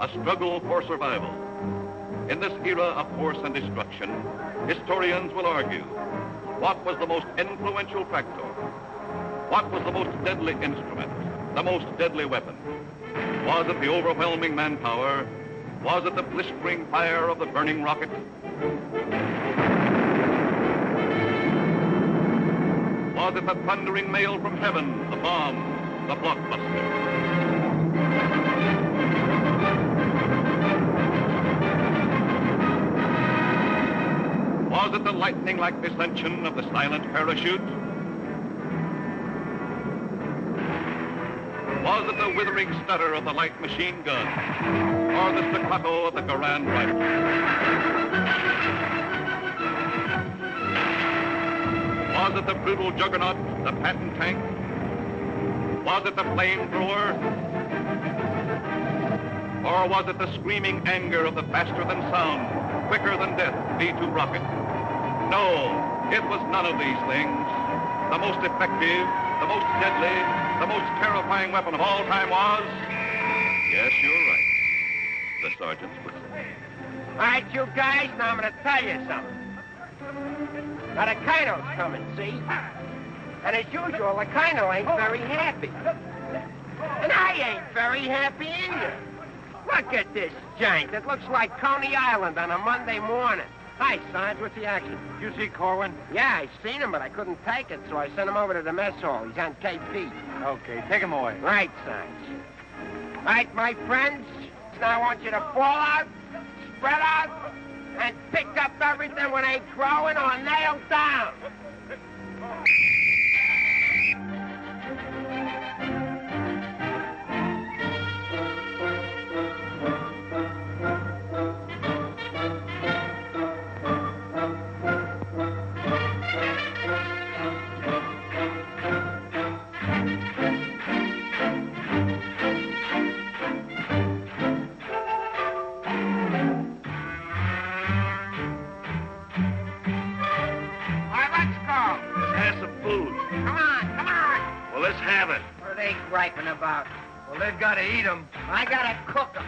a struggle for survival. In this era of force and destruction, historians will argue, what was the most influential factor? What was the most deadly instrument, the most deadly weapon? Was it the overwhelming manpower? Was it the blistering fire of the burning rocket? Was it the thundering mail from heaven, the bomb, the blockbuster? Was it the lightning-like descension of the silent parachute? Was it the withering stutter of the light machine gun? Or the staccato of the Garand rifle? Was it the brutal juggernaut, the Patton tank? Was it the flamethrower? Or was it the screaming anger of the faster-than-sound, quicker-than-death V-2 rocket? No, it was none of these things. The most effective, the most deadly, the most terrifying weapon of all time was... Yes, you're right. The sergeant's whistle. All right, you guys, now I'm going to tell you something. Now, the colonel's coming, see? And as usual, the colonel ain't very happy. And I ain't very happy either. Look at this jank. It looks like Coney Island on a Monday morning. Hi, Sarge. What's the action? You see Corwin? Yeah, I seen him, but I couldn't take it, so I sent him over to the mess hall. He's on KP. Okay, take him away. Right, Sarge. All right, my friends. Now I want you to fall out, spread out, and pick up everything when they crowing or nailed down. Griping about. Well, they've got to eat them. I gotta cook them.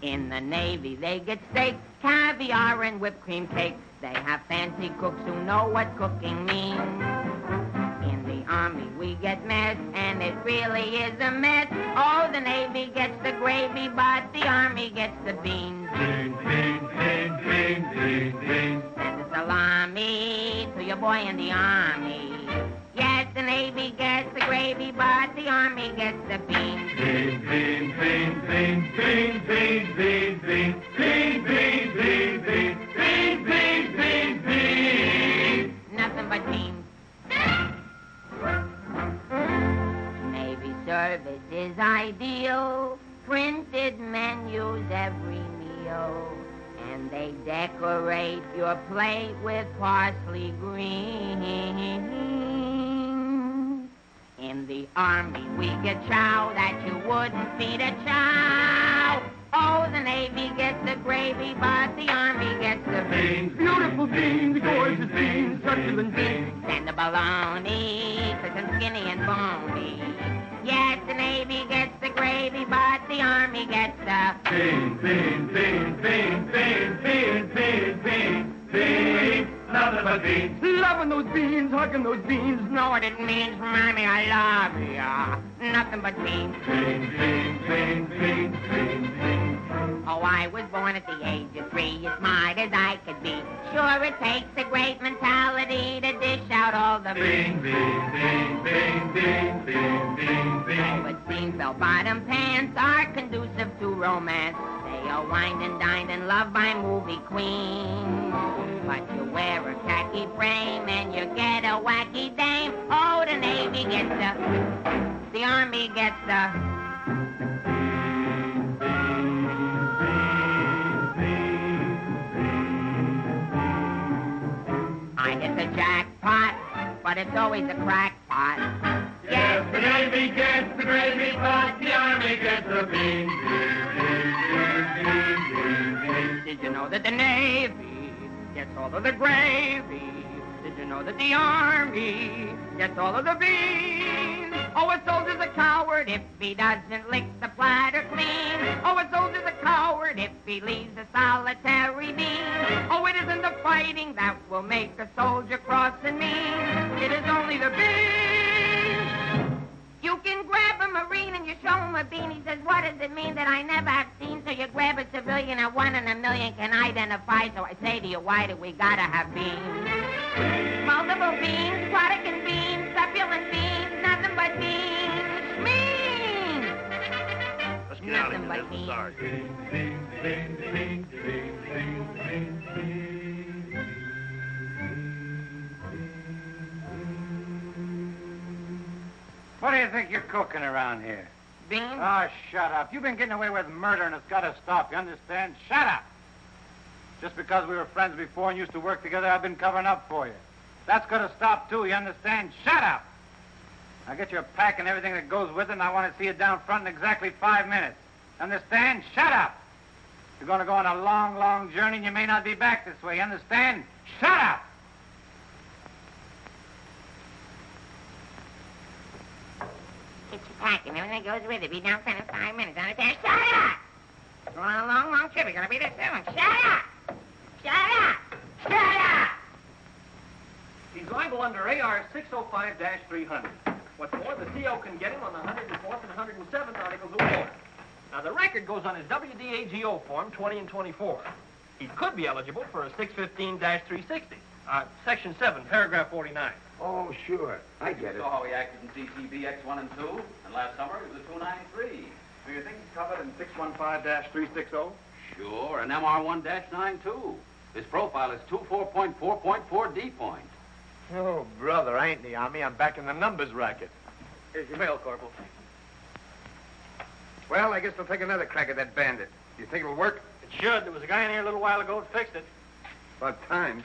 In the Navy, they get steak, caviar, and whipped cream cake. They have fancy cooks who know what cooking means. In the Army, we get mess, and it really is a mess. Oh, the Navy gets the gravy, but the Army gets the beans. Beans, beans, beans, beans, beans, beans. Send a salami to your boy in the Army. Yes, the Navy gets the gravy, but the Army gets the beans. Beans, beans, beans, beans, beans, beans, beans, beans, beans, beans, beans, beans, beans, beans, beans, beans. Nothing but beans. Navy service is ideal. Printed menus every meal. And they decorate your plate with parsley green. In the Army, we get chow that you wouldn't feed a chow. Oh, the Navy gets the gravy, but the Army gets the beans. Beautiful beans, gorgeous beans, succulent beans. And the bologna, crisp and skinny and bony. Yes, the Navy gets the gravy, but the Army gets the beans, beans, beans, beans, beans, beans, beans, beans, beans. Nothing but beans. Loving those beans, hugging those beans. Know what it means, Mommy, I love ya. Nothing but beans. Beans, beans, beans, beans, beans, beans. Oh, I was born at the age of 3, as smart as I could be. Sure, it takes a great mentality to dish out all the beans, beans, beans, beans, beans, beans, beans, beans. Oh, it seems bell-bottom pants are conducive to romance. They are wined and dined and loved by movie queens. But you wear a khaki frame and you get a wacky dame. Oh, the Navy gets the Army gets the... I hit the jackpot, but it's always a crackpot. Yes, the Navy gets the gravy, but the Army gets the beans. Did you know that the Navy gets all of the gravy? Did you know that the Army gets all of the beans? Oh, a soldier's a coward coward if he doesn't lick the platter clean. Oh, a soldier's a coward if he leaves a solitary bean. Oh, it isn't the fighting that will make a soldier cross and mean. It is only the beans. You can grab a Marine and you show him a bean. He says, what does it mean that I never have seen? So you grab a civilian and 1 in a million can identify. So I say to you, why do we gotta have beans? Multiple beans, product and beans, succulent beans, nothing but beans. Beans! Let's get out of Nothing here. but This is sorry. What do you think you're cooking around here? Beans? Oh, shut up. You've been getting away with murder, and it's got to stop. You understand? Shut up! Just because we were friends before and used to work together, I've been covering up for you. That's got to stop, too. You understand? Shut up! Now get your pack and everything that goes with it, and I want to see you down front in exactly 5 minutes. Understand? Shut up! You're going to go on a long, long journey, and you may not be back this way. You understand? Shut up! Get your pack and everything that goes with it. Be down front in 5 minutes. Understand? Shut up! We're on a long, long trip. We're gonna be there soon. Shut up! Shut up! Shut up! He's liable under AR 605-300. What's more, the CO can get him on the 104th and 107th Articles of War. Now, the record goes on his WDAGO form 20 and 24. He could be eligible for a 615-360. Section 7, paragraph 49. Oh, sure. I get it. saw how he acted in CCB X1 and 2, and last summer he was a 293. Do you think he's covered in 615-360? Sure, and MR1-9 too. His profile is 24.4.4 D point. Oh, brother, I ain't in the Army. I'm back in the numbers racket. Here's your mail, Corporal. Well, I guess we'll take another crack at that bandit. Do you think it'll work? It should. There was a guy in here a little while ago that fixed it. About time.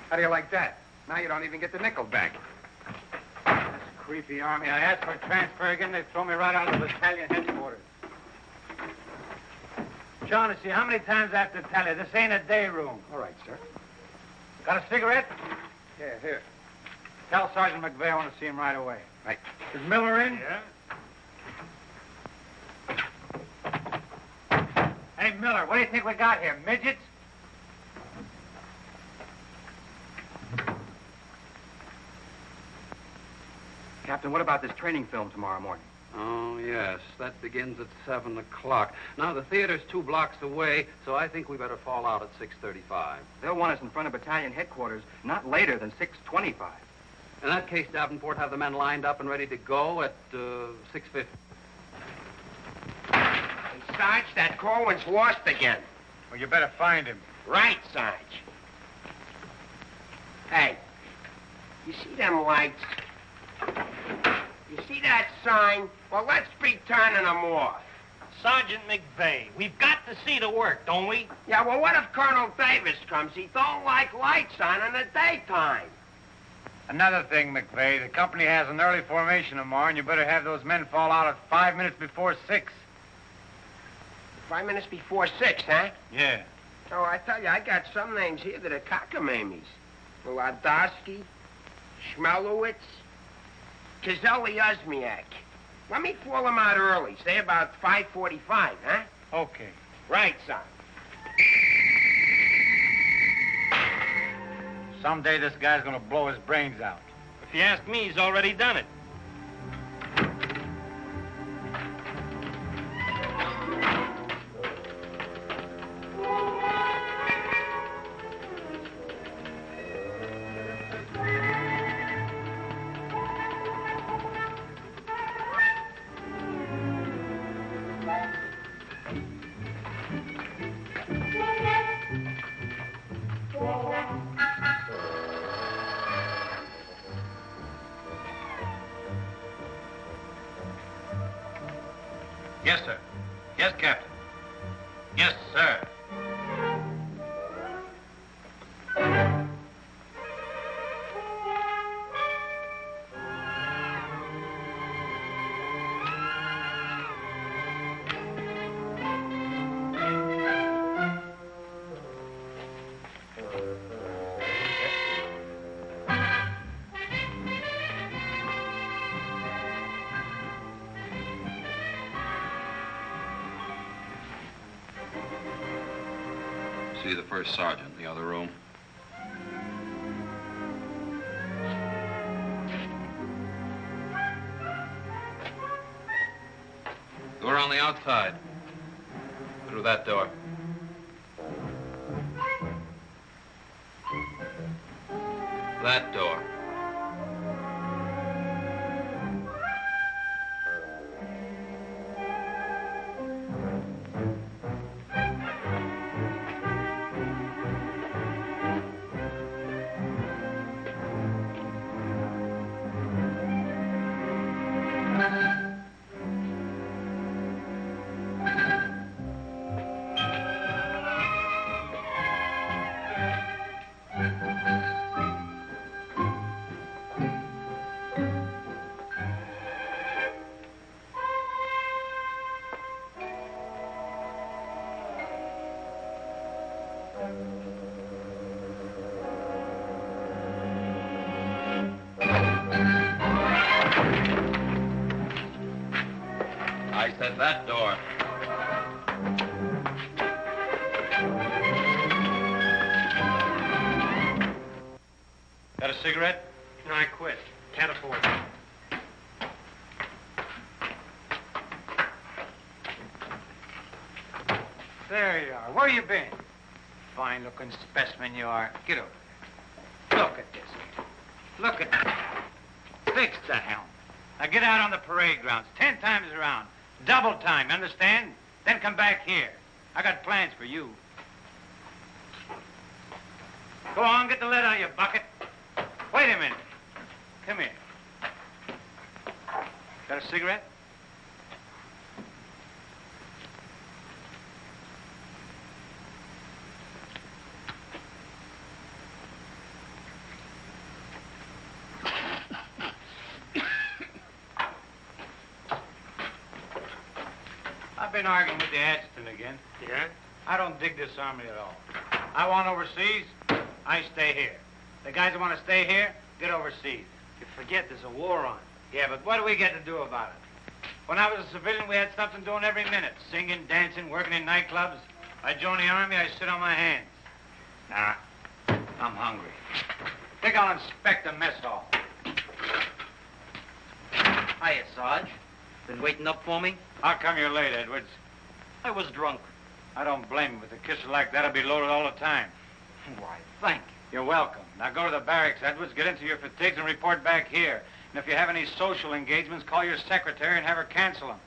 How do you like that? Now you don't even get the nickel back. This creepy Army. I asked for a transfer again. They throw me right out of the battalion headquarters. Shaughnessy, how many times I have to tell you, this ain't a day room. All right, sir. Got a cigarette? Yeah, here. Tell Sergeant McVeigh I want to see him right away. Right. Is Miller in? Yeah? Hey, Miller, what do you think we got here? Midgets? Captain, what about this training film tomorrow morning? Oh, yes, that begins at 7 o'clock. Now, the theater's 2 blocks away, so I think we better fall out at 6:35. They'll want us in front of battalion headquarters not later than 6:25. In that case, Davenport, have the men lined up and ready to go at 6:50. Hey, Sarge, that Corwin's lost again. Well, you better find him. Right, Sarge. Hey, you see them lights? You see that sign? Well, let's be turning them off. Sergeant McVeigh, we've got to see the work, don't we? Yeah, well, what if Colonel Davis comes? He don't like lights on in the daytime. Another thing, McVeigh, the company has an early formation tomorrow, and you better have those men fall out at 5 minutes before 6. 5 minutes before 6, huh? Yeah. Oh, I tell you, I got some names here that are cockamamies. Ladowski, Schmelowitz, Kazelli Osmiak. Let me pull them out early, say about 5:45, huh? Okay. Right, son. Someday this guy's gonna blow his brains out. If you ask me, he's already done it. see the first sergeant in the other room. Door on the outside. Through that door. That door. I said that door. Got a cigarette? No, I quit. Can't afford it. There you are. Where you been? Fine-looking specimen you are. Get over there. Look at this. Look at that. Fix the helm. Now get out on the parade grounds 10 times around. Double time, understand? Then come back here. I got plans for you. Go on, get the lead out of your bucket. Wait a minute. Come here. Got a cigarette? I've been arguing with the adjutant again. Yeah? I don't dig this army at all. I want overseas, I stay here. The guys that want to stay here, get overseas. You forget there's a war on. Yeah, but what do we get to do about it? When I was a civilian, we had something doing every minute. Singing, dancing, working in nightclubs. I joined the army, I sit on my hands. Nah, I'm hungry. Think I'll inspect the mess hall. Hiya, Sarge. Been waiting up for me? How come you're late, Edwards? I was drunk. I don't blame you. With a kisser like that, I'll be loaded all the time. Why, thank you. You're welcome. Now go to the barracks, Edwards, get into your fatigues and report back here. And if you have any social engagements, call your secretary and have her cancel them.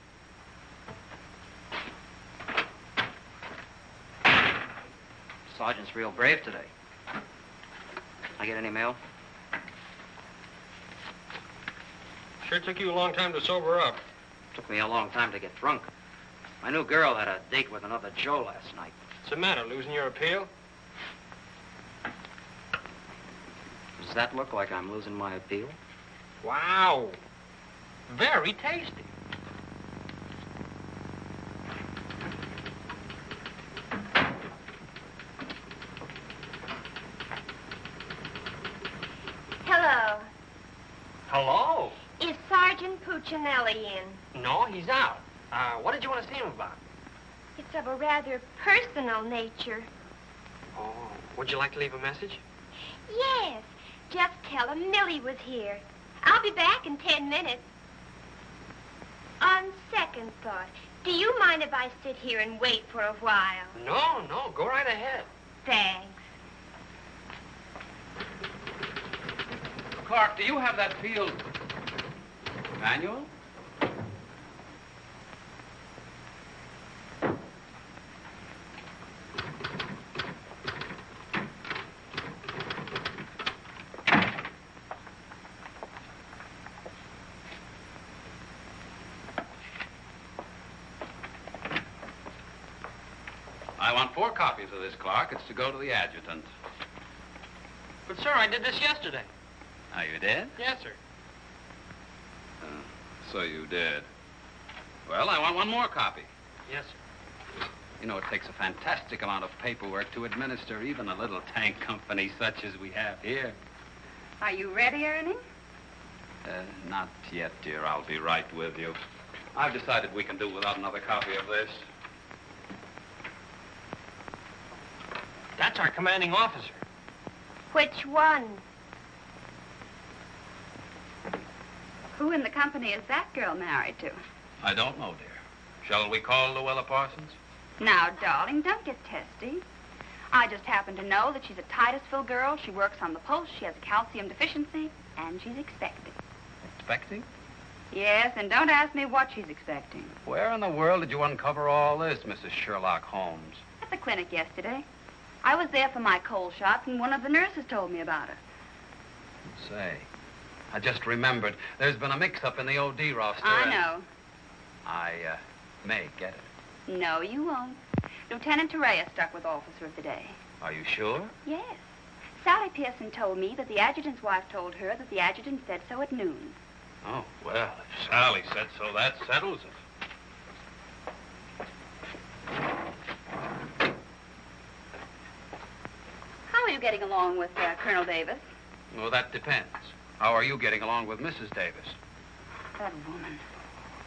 Sergeant's real brave today. I get any mail? Sure took you a long time to sober up. Took me a long time to get drunk. My new girl had a date with another Joe last night. What's the matter, losing your appeal? Does that look like I'm losing my appeal? Wow. Very tasty. Hello. Hello. Is Sergeant Puccinelli in? No, he's out. What did you want to see him about? It's of a rather personal nature. Oh, would you like to leave a message? Yes. Just tell him Millie was here. I'll be back in 10 minutes. On second thought, do you mind if I sit here and wait for a while? No, go right ahead. Thanks. Clark, do you have that field manual? I want 4 copies of this, Clark. It's to go to the adjutant. But, sir, I did this yesterday. Oh, you did? Yes, sir. So you did. Well, I want 1 more copy. Yes, sir. You know, it takes a fantastic amount of paperwork to administer even a little tank company such as we have here. Are you ready, Ernie? Not yet, dear. I'll be right with you. I've decided we can do without another copy of this. That's our commanding officer. Which one? Who in the company is that girl married to? I don't know, dear. Shall we call Luella Parsons? Now, darling, don't get testy. I just happen to know that she's a Titusville girl. She works on the post. She has a calcium deficiency, and she's expecting. Expecting? Yes, and don't ask me what she's expecting. Where in the world did you uncover all this, Mrs. Sherlock Holmes? At the clinic yesterday. I was there for my cold shots, and one of the nurses told me about her. Say, I just remembered. There's been a mix-up in the OD roster. I know. I may get it. No, you won't. Lieutenant Torreya stuck with Officer of the Day. Are you sure? Yes. Sally Pearson told me that the adjutant's wife told her that the adjutant said so at noon. Oh, well, if Sally said so, that settles it. How are you getting along with Colonel Davis? Well, that depends. How are you getting along with Mrs. Davis? That woman.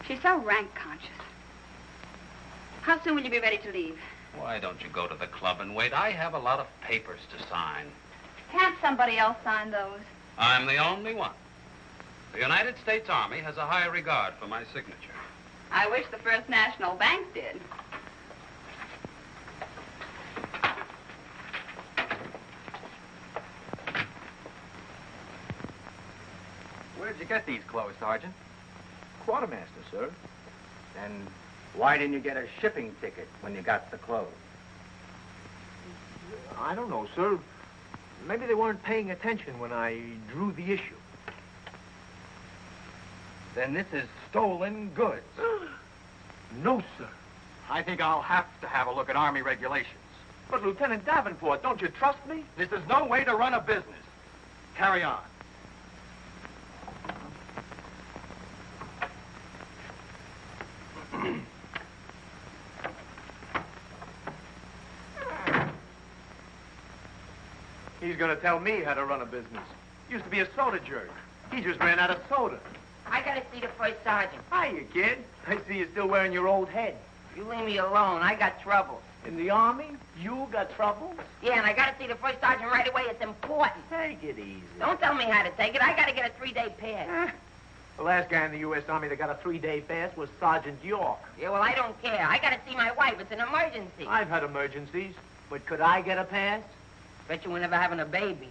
She's so rank conscious. How soon will you be ready to leave? Why don't you go to the club and wait? I have a lot of papers to sign. Can't somebody else sign those? I'm the only one. The United States Army has a high regard for my signature. I wish the First National Bank did. Where'd you get these clothes, Sergeant? Quartermaster, sir. And why didn't you get a shipping ticket when you got the clothes? I don't know, sir. Maybe they weren't paying attention when I drew the issue. Then this is stolen goods. No, sir. I think I'll have to have a look at Army regulations. But, Lieutenant Davenport, don't you trust me? This is no way to run a business. Carry on. He's going to tell me how to run a business. Used to be a soda jerk. He just ran out of soda. I gotta see the first sergeant. Hiya, kid. I see you're still wearing your old head. You leave me alone. I got troubles. In the Army? You got troubles? Yeah, and I gotta see the first sergeant right away. It's important. Take it easy. Don't tell me how to take it. I gotta get a 3-day pass. The last guy in the U.S. Army that got a 3-day pass was Sergeant York. Yeah, well, I don't care. I gotta see my wife. It's an emergency. I've had emergencies, but could I get a pass? Bet you were never having a baby.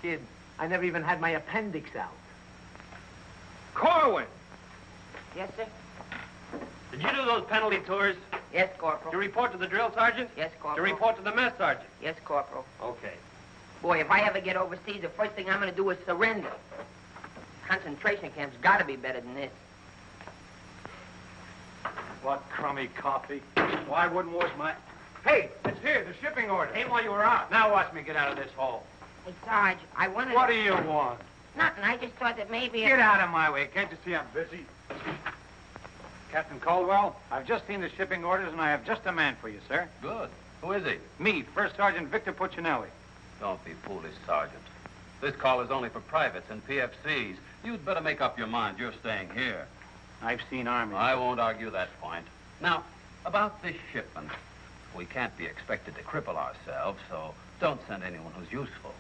Kid, I never even had my appendix out. Corwin! Yes, sir? Did you do those penalty tours? Yes, Corporal. To report to the drill sergeant? Yes, To Corporal. report to the mess sergeant? Yes, Corporal. Okay. Boy, if I ever get overseas, the first thing I'm gonna do is surrender. Concentration camp's gotta be better than this. What crummy coffee. Why wouldn't wash my... Hey, it's here, the shipping order. Came while you were out. Now watch me get out of this hole. Hey, Sarge, I wanted... What do you want? Nothing. I just thought that maybe... Get out of my way. Can't you see I'm busy? Captain Caldwell, I've just seen the shipping orders, and I have just a man for you, sir. Good. Who is he? Me, First Sergeant Victor Puccinelli. Don't be foolish, Sergeant. This call is only for privates and PFCs. You'd better make up your mind. You're staying here. I've seen Army. I won't argue that point. Now, about this shipment. We can't be expected to cripple ourselves, so don't send anyone who's useful.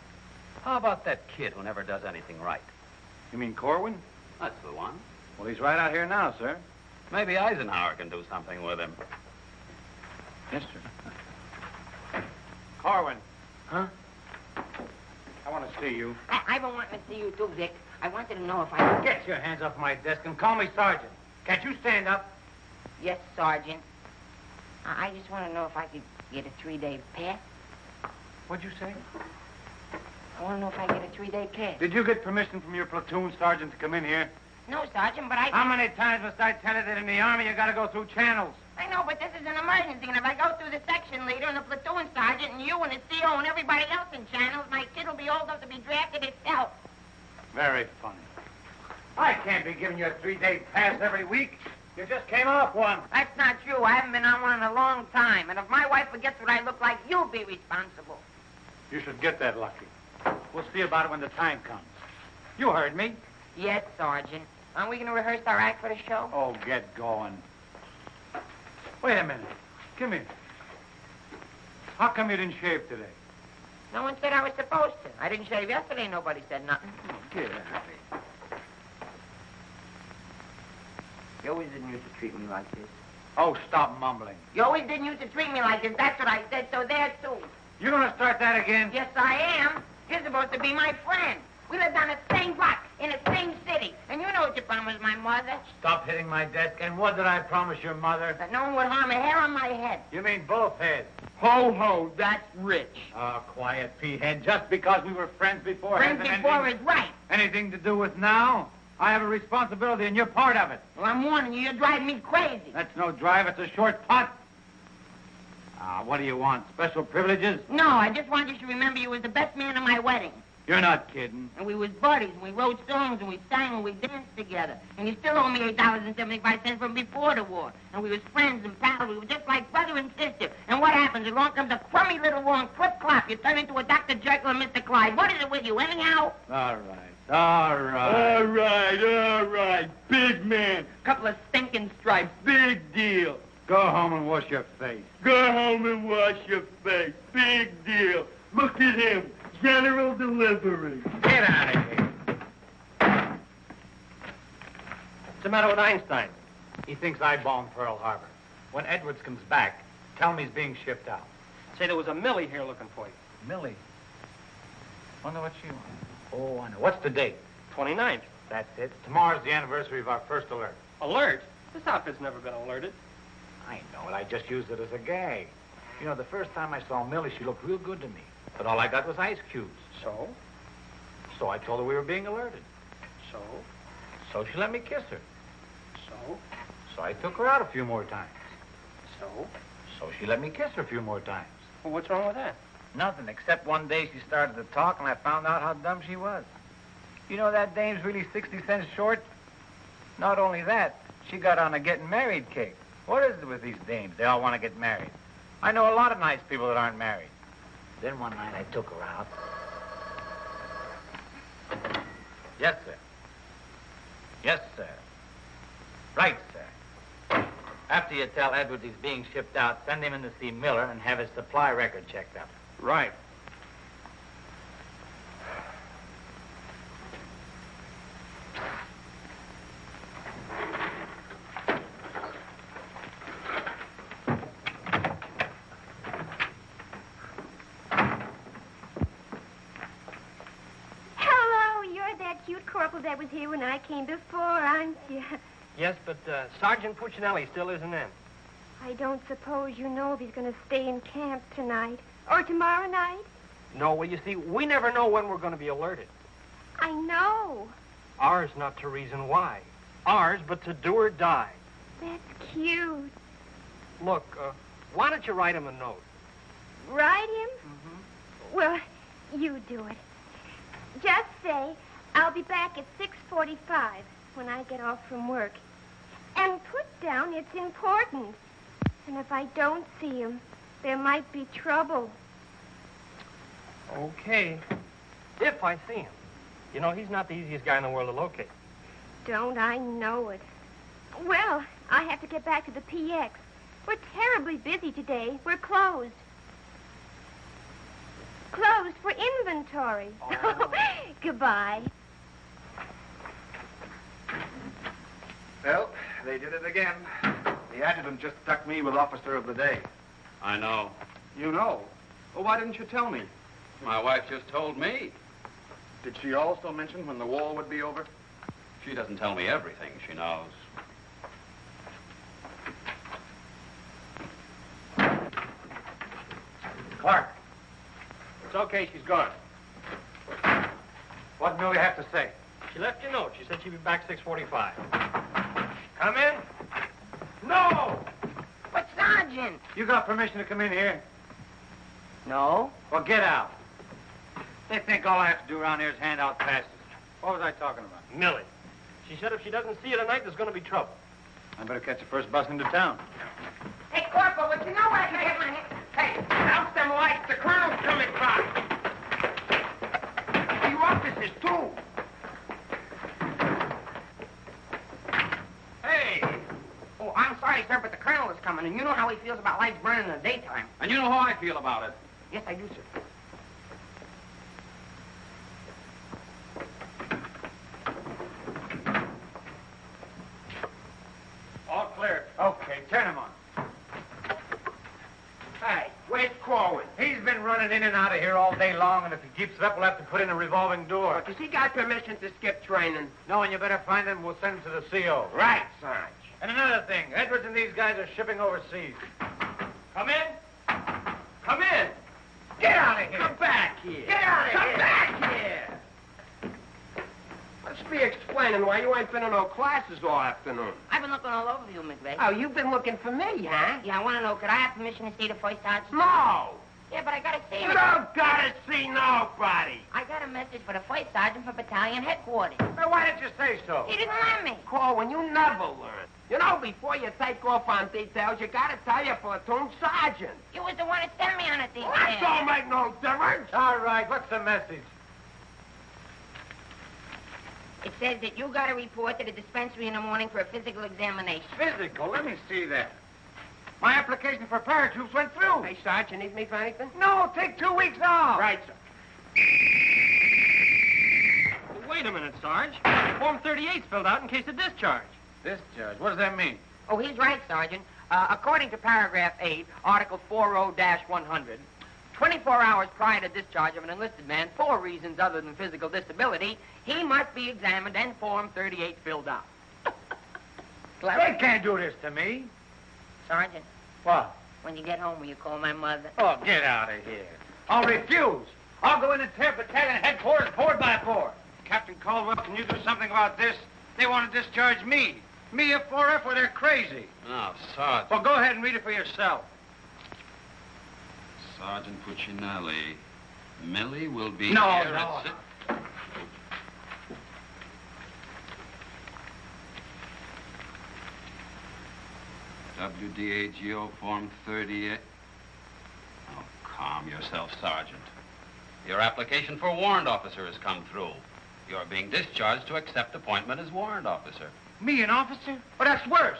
How about that kid who never does anything right? You mean Corwin? That's the one. Well, he's right out here now, sir. Maybe Eisenhower can do something with him. Yes, sir. Corwin. Huh? I want to see you. I've been wanting to see you too, Vic. I wanted to know if I... Get your hands off my desk and call me Sergeant. Can't you stand up? Yes, Sergeant. I just want to know if I could get a 3-day pass. What'd you say? I want to know if I get a 3-day pass. Did you get permission from your platoon sergeant to come in here? No, Sergeant, but I... How many times must I tell you that in the Army you got to go through channels? I know, but this is an emergency, and if I go through the section leader and the platoon sergeant and you and the CO and everybody else in channels, my kid will be old enough to be drafted itself. Very funny. I can't be giving you a 3-day pass every week. You just came off one. That's not true. I haven't been on one in a long time, and if my wife forgets what I look like, you'll be responsible. You should get that lucky. We'll see about it when the time comes. You heard me. Yes, Sergeant. Aren't we going to rehearse our act for the show? Oh, get going. Wait a minute. Come here. How come you didn't shave today? No one said I was supposed to. I didn't shave yesterday. Nobody said nothing. Get out of here. You always didn't used to treat me like this. Oh, stop mumbling. You always didn't used to treat me like this. That's what I said, so there, too. You gonna start that again? Yes, I am. You're supposed to be my friend. We lived on the same block, in the same city. And you know what you promised my mother. Stop hitting my desk. And what did I promise your mother? That no one would harm a hair on my head. You mean both heads? Ho, ho, that's rich. Oh, quiet, P-head. Just because we were friends before... Friends before is right. Anything to do with now? I have a responsibility, and you're part of it. Well, I'm warning you, you're driving me crazy. That's no drive. It's a short putt. What do you want? Special privileges? No, I just want you to remember you was the best man at my wedding. You're not kidding. And we was buddies, and we wrote songs, and we sang, and we danced together. And you still owe me $8.75 from before the war. And we was friends and pals. We were just like brother and sister. And what happens? Along comes a crummy little war and clip-clop. You turn into a Dr. Jekyll and Mr. Clyde. What is it with you, anyhow? All right. Big man. Couple of stinking stripes. Big deal. Go home and wash your face. Go home and wash your face. Big deal. Look at him. General delivery. Get out of here. What's the matter with Einstein? He thinks I bombed Pearl Harbor. When Edwards comes back, tell him he's being shipped out. Say there was a Millie here looking for you. Millie? Wonder what she wants. Oh, I know. What's the date? 29th. That's it. Tomorrow's the anniversary of our first alert. Alert? This outfit's never been alerted. I know it. I just used it as a gag. You know, the first time I saw Millie, she looked real good to me. But all I got was ice cubes. So? So I told her we were being alerted. So? So she let me kiss her. So? So I took her out a few more times. So? So she let me kiss her a few more times. Well, what's wrong with that? Nothing, except one day she started to talk and I found out how dumb she was. You know that dame's really 60 cents short? Not only that, she got on a getting married kick. What is it with these dames? They all want to get married. I know a lot of nice people that aren't married. Then one night I took her out. Yes, sir. Yes, sir. Right, sir. After you tell Edwards he's being shipped out, send him in to see Miller and have his supply record checked up. Right. Corporal that was here when I came before, aren't you? Yes, but Sergeant Puccinelli still isn't in. I don't suppose you know if he's going to stay in camp tonight or tomorrow night? No, well, you see, we never know when we're going to be alerted. I know. Ours not to reason why. Ours, but to do or die. That's cute. Look, why don't you write him a note? Write him? Mm-hmm. Well, you do it. Just say, I'll be back at 6:45 when I get off from work. And put down it's important. And if I don't see him, there might be trouble. Okay. If I see him. You know, he's not the easiest guy in the world to locate. Don't I know it? Well, I have to get back to the PX. We're terribly busy today. We're closed. Closed for inventory. Oh. Goodbye. Well, they did it again. The adjutant just stuck me with officer of the day. I know. You know? Well, why didn't you tell me? My wife just told me. Did she also mention when the war would be over? She doesn't tell me everything she knows. Clark. It's okay, she's gone. What did Millie have to say? She left you a note. She said she'd be back 6:45. Come in. No! But, Sergeant! You got permission to come in here? No. Well, get out. They think all I have to do around here is hand out passes. What was I talking about? Millie. She said if she doesn't see you tonight, there's going to be trouble. I better catch the first bus into town. Hey, Corporal, would you know what I can get my hand? Hey, out them lights. The colonel's coming by. You officers, too. Hey! Oh, I'm sorry, sir, but the colonel is coming, and you know how he feels about lights burning in the daytime. And you know how I feel about it. Yes, I do, sir. running in and out of here all day long, and if he keeps it up, we'll have to put in a revolving door. Does he got permission to skip training? No, and you better find him. We'll send him to the CO. Right, Sarge. And another thing, Edwards and these guys are shipping overseas. Come in. Come in. Get out of here. Come back here. Get out of here. Come back here. Let's be explaining why you ain't been in no classes all afternoon. I've been looking all over you, McVeigh. Oh, you've been looking for me, huh? Yeah, I want to know, could I have permission to see the first sergeant? No. Yeah, but I got to see You him. don't gotta see nobody. I got a message for the first sergeant for battalion headquarters. Now, why didn't you say so? He didn't let me. Corwin, you never learn. You know, before you take off on details, you gotta tell your platoon sergeant. You was the one that sent me on a detail. That don't make no difference. All right, what's the message? It says that you got to report to the dispensary in the morning for a physical examination. Physical? Let me see that. My application for paratroops went through. Hey, Sarge, you need me for anything? No, take 2 weeks off. Right, sir. Well, wait a minute, Sarge. Form 38's filled out in case of discharge. Discharge? What does that mean? Oh, he's right, Sergeant. According to paragraph 8, Article 40-100, 24 hours prior to discharge of an enlisted man for reasons other than physical disability, he must be examined and Form 38 filled out. They can't do this to me. Sergeant, What? when you get home, will you call my mother? Oh, get out of here. I'll refuse. I'll go in and tear battalion headquarters board by board. Captain Caldwell, can you do something about this? They want to discharge me. Me, a 4F, or they're crazy. Now, Sergeant. Well, go ahead and read it for yourself. Sergeant Puccinelli. Millie will be No, here no. at six. WDAGO Form 38. Oh, calm yourself, Sergeant. Your application for warrant officer has come through. You're being discharged to accept appointment as warrant officer. Me, an officer? Oh, that's worse.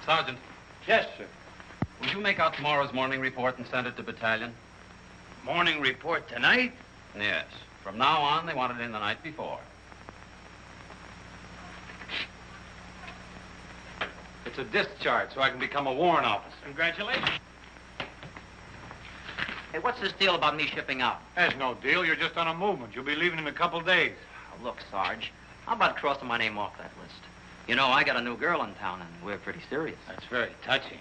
Sergeant, Yes, sir. will you make out tomorrow's morning report and send it to battalion? Morning report tonight? Yes. From now on, they want it in the night before. It's a discharge, so I can become a warrant officer. Congratulations. Hey, what's this deal about me shipping out? There's no deal. You're just on a movement. You'll be leaving in a couple days. Oh, look, Sarge, how about crossing my name off that list? You know, I got a new girl in town, and we're pretty serious. That's very touching.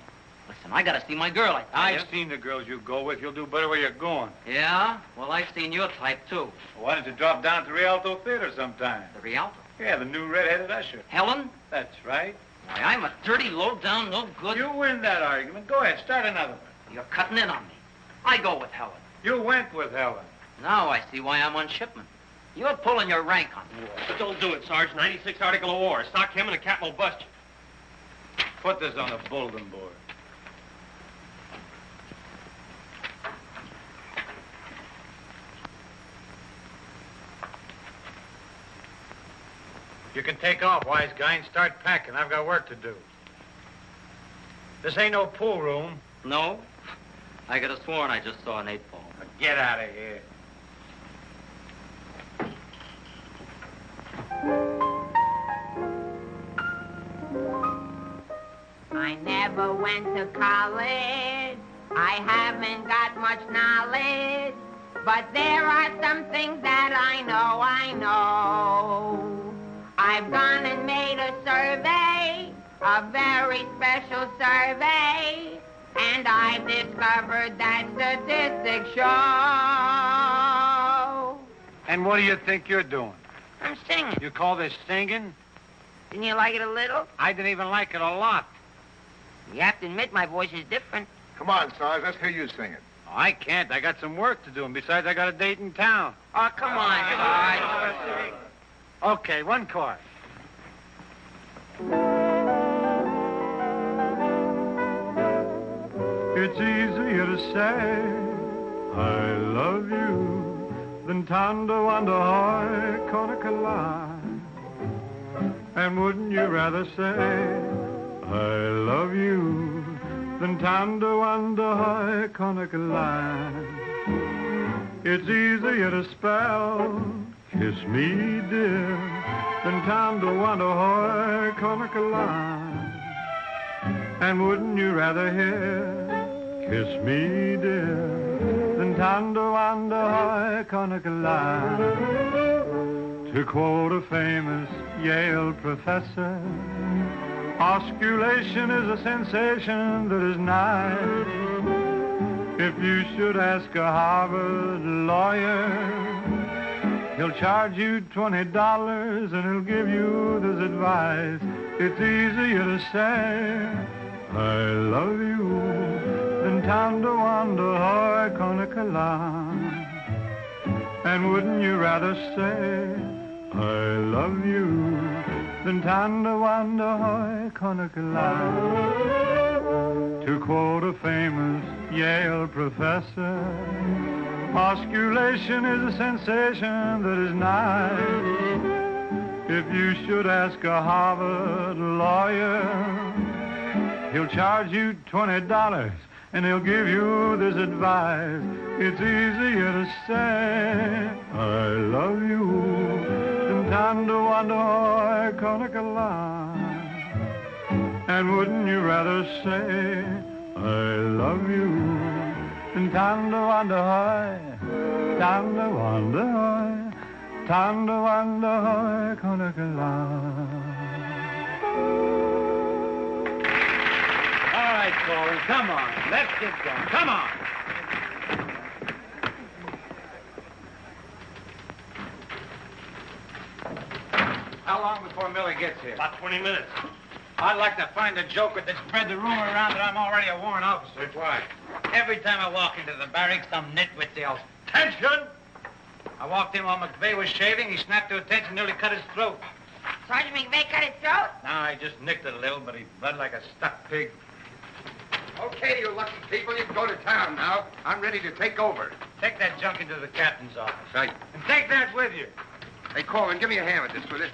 Listen, I gotta see my girl, I tell you. I've seen the girls you go with. You'll do better where you're going. Yeah? Well, I've seen your type, too. Why don't you drop down to Rialto Theater sometime? The Rialto. Yeah, the new red-headed usher. Helen? That's right. Why, I'm a dirty, low-down, no good... You win that argument. Go ahead, start another one. You're cutting in on me. I go with Helen. You went with Helen. Now I see why I'm on shipment. You're pulling your rank on me. Don't do it, Sarge. 96 Article of War. Sock him and the captain will bust you. Put this on the bulletin board. You can take off, wise guy, and start packing. I've got work to do. This ain't no pool room. No? I could have sworn I just saw an 8-ball. Get out of here. I never went to college. I haven't got much knowledge. But there are some things that I know. I've gone and made a survey, a very special survey, and I've discovered that statistics show. And what do you think you're doing? I'm singing. You call this singing? Didn't you like it a little? I didn't even like it a lot. You have to admit my voice is different. Come on, Sarge, let's hear you sing it. Oh, I can't. I got some work to do, and besides, I got a date in town. Oh, come on, Sarge. Okay, one chord. It's easier to say I love you than to wonder how lie. And wouldn't you rather say I love you than to wonder how lie? It's easier to spell kiss me dear than to wonder how lie. And wouldn't you rather hear kiss me dear den Tandawanda Conakala. To quote a famous Yale professor, osculation is a sensation that is nice. If you should ask a Harvard lawyer, he'll charge you $20 and he'll give you this advice. It's easier to say, I love you, than Tandawanda Hoy Conakala. And wouldn't you rather say, I love you, than Tandawanda Hoy Conakala? To quote a famous Yale professor, osculation is a sensation that is nice. If you should ask a Harvard lawyer, he'll charge you $20 and he'll give you this advice. It's easier to say, I love you, than Tandawanda Hoy Conakala. And wouldn't you rather say, I love you, than Tandawanda Hoy, Tandawanda Hoy, Tandawanda Hoy Conakala. All right, Corey, come on. Let's get going. Come on. How long before Millie gets here? About 20 minutes. I'd like to find a joker that spread the rumor around that I'm already a warrant officer. Why? Every time I walk into the barracks, some nitwit yells, "Attention!" I walked in while McVeigh was shaving. He snapped to attention, nearly cut his throat. Sergeant McVeigh cut his throat? No, I just nicked it a little, but he bled like a stuck pig. Okay, you lucky people, you can go to town now. I'm ready to take over. Take that junk into the captain's office. Right. And take that with you. Hey, Coleman, give me a hand with this, will you?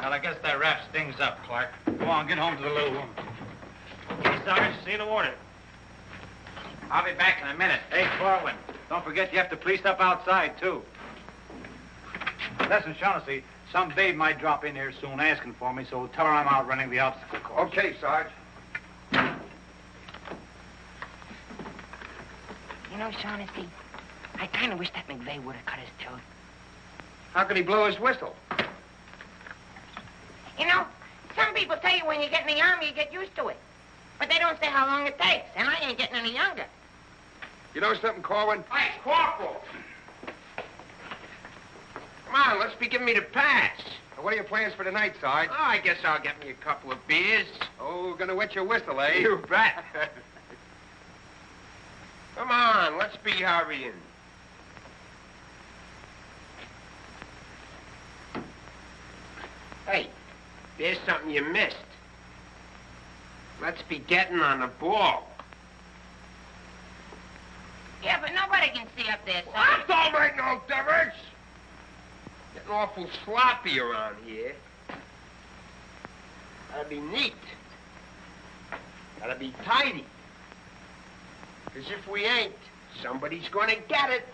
Well, I guess that wraps things up, Clark. Go on, get home to the little woman. Okay, Sarge, see you in the morning. I'll be back in a minute. Hey, Corwin, don't forget you have to police up outside, too. Listen, Shaughnessy, some babe might drop in here soon asking for me, so tell her I'm out running the obstacle course. Okay, Sarge. You know, Shaughnessy, I kind of wish that McVeigh would have cut his throat. How can he blow his whistle? You know, some people tell you when you get in the army, you get used to it. But they don't say how long it takes, and I ain't getting any younger. You know something, Corwin? Hey, Corporal! Come on, let's be giving me the pass. What are your plans for tonight, Sarge? Oh, I guess I'll get me a couple of beers. Oh, gonna wet your whistle, eh? You bet. Come on, let's be hurrying. Hey, there's something you missed. Let's be getting on the ball. Yeah, but nobody can see up there, son. That don't make no difference. Getting awful sloppy around here. Gotta be neat. Gotta be tidy. Because if we ain't, somebody's gonna get it.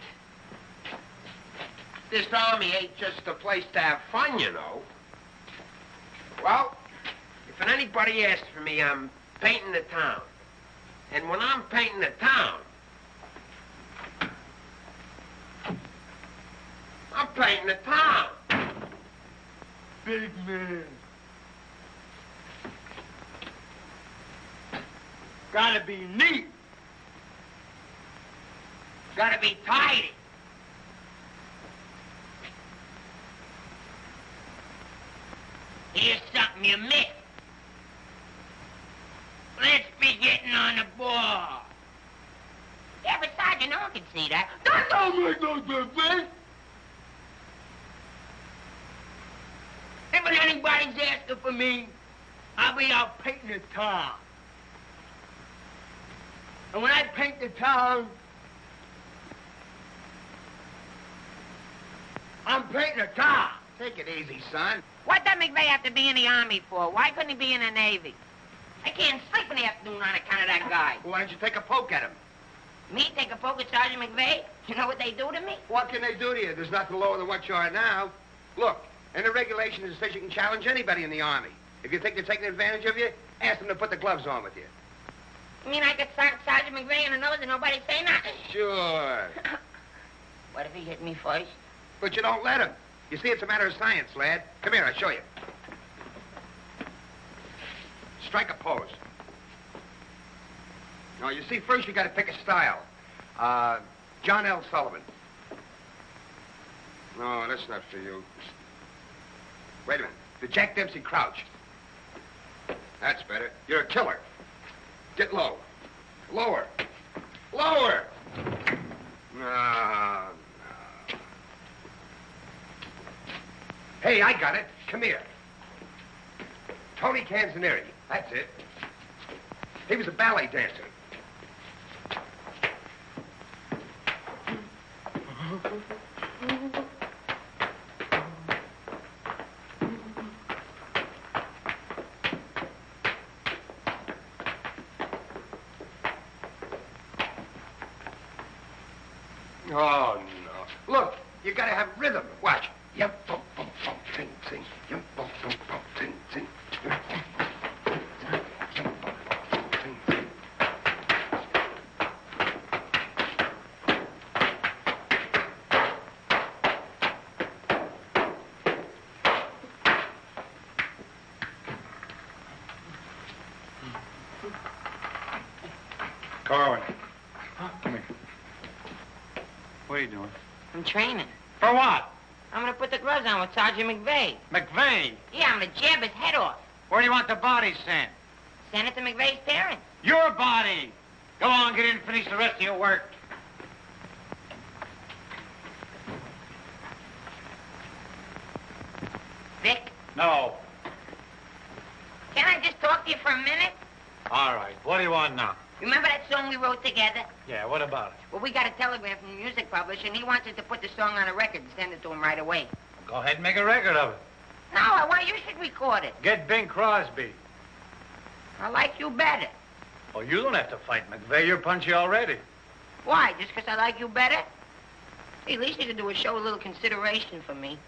This army ain't just a place to have fun, you know. Well, if anybody asks for me, I'm painting the town. And when I'm painting the town, I'm painting the town. Big man. Gotta be neat. Gotta be tidy. Here's something you missed. Let's be getting on the ball. Yeah, but Sergeant, no one can see that. That don't make no difference. If anybody's asking for me, I'll be out painting the town. And when I paint the town, I'm painting the town. Take it easy, son. What does McVeigh have to be in the Army for? Why couldn't he be in the Navy? I can't sleep in the afternoon on account of that guy. Well, why don't you take a poke at him? Me take a poke at Sergeant McVeigh? You know what they do to me? What can they do to you? There's nothing lower than what you are now. Look, in the regulations, it says you can challenge anybody in the Army. If you think they're taking advantage of you, ask them to put the gloves on with you. You mean I could start Sergeant McVeigh in the nose and nobody say nothing? Sure. What if he hit me first? But you don't let him. You see, it's a matter of science, lad. Come here, I'll show you. Strike a pose. Now, you see, first you got to pick a style. John L. Sullivan. No, that's not for you. Wait a minute. The Jack Dempsey Crouch. That's better. You're a killer. Get low. Lower. Lower. No. Hey, I got it. Come here. Tony Canzanieri. That's it. He was a ballet dancer. Oh, no. Look, you gotta have rhythm. Watch. Yep, bump, bump, bump, ting, ting. Yep, bump, bump, bump, ting, ting. Corwin. Come here. What are you doing? I'm training. For what? I'm gonna put the gloves on with Sergeant McVeigh. McVeigh? Yeah, I'm gonna jab his head off. Where do you want the body sent? Send it to McVeigh's parents. Your body! Go on, get in and finish the rest of your work. Vic, No. can I just talk to you for a minute? All right. What do you want now? Remember that song we wrote together? Yeah, what about it? Well, we got a telegram from the music publisher, and he wants us to put the song on a record and send it to him right away. Go ahead and make a record of it. No, I want you should record it. Get Bing Crosby. I like you better. Oh, you don't have to fight McVeigh. You're punchy already. Why? Just because I like you better? Hey, at least you could do is show a little consideration for me.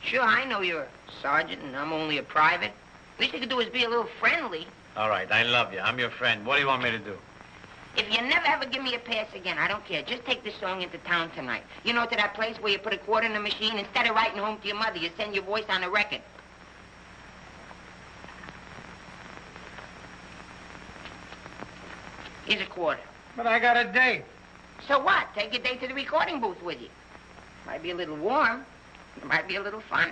Sure, I know you're a sergeant and I'm only a private. At least you could do is be a little friendly. All right, I love you. I'm your friend. What do you want me to do? If you never ever give me a pass again, I don't care. Just take this song into town tonight. You know, to that place where you put a quarter in the machine. Instead of writing home to your mother, you send your voice on a record. Here's a quarter. But I got a date. So what? Take your date to the recording booth with you. Might be a little warm. It might be a little fun.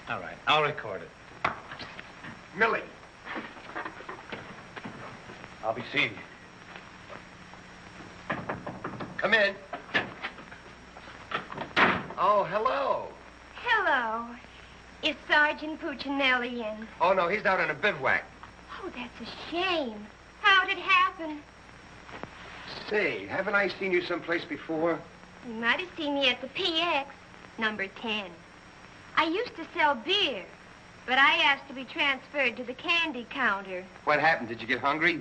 All right, I'll record it. Millie. I'll be seeing you. Come in. Oh, hello. Hello. Is Sergeant Puccinelli in? Oh, no, he's out on a bivouac. Oh, that's a shame. How'd it happen? Say, haven't I seen you someplace before? You might have seen me at the PX, number 10. I used to sell beer, but I asked to be transferred to the candy counter. What happened? Did you get hungry?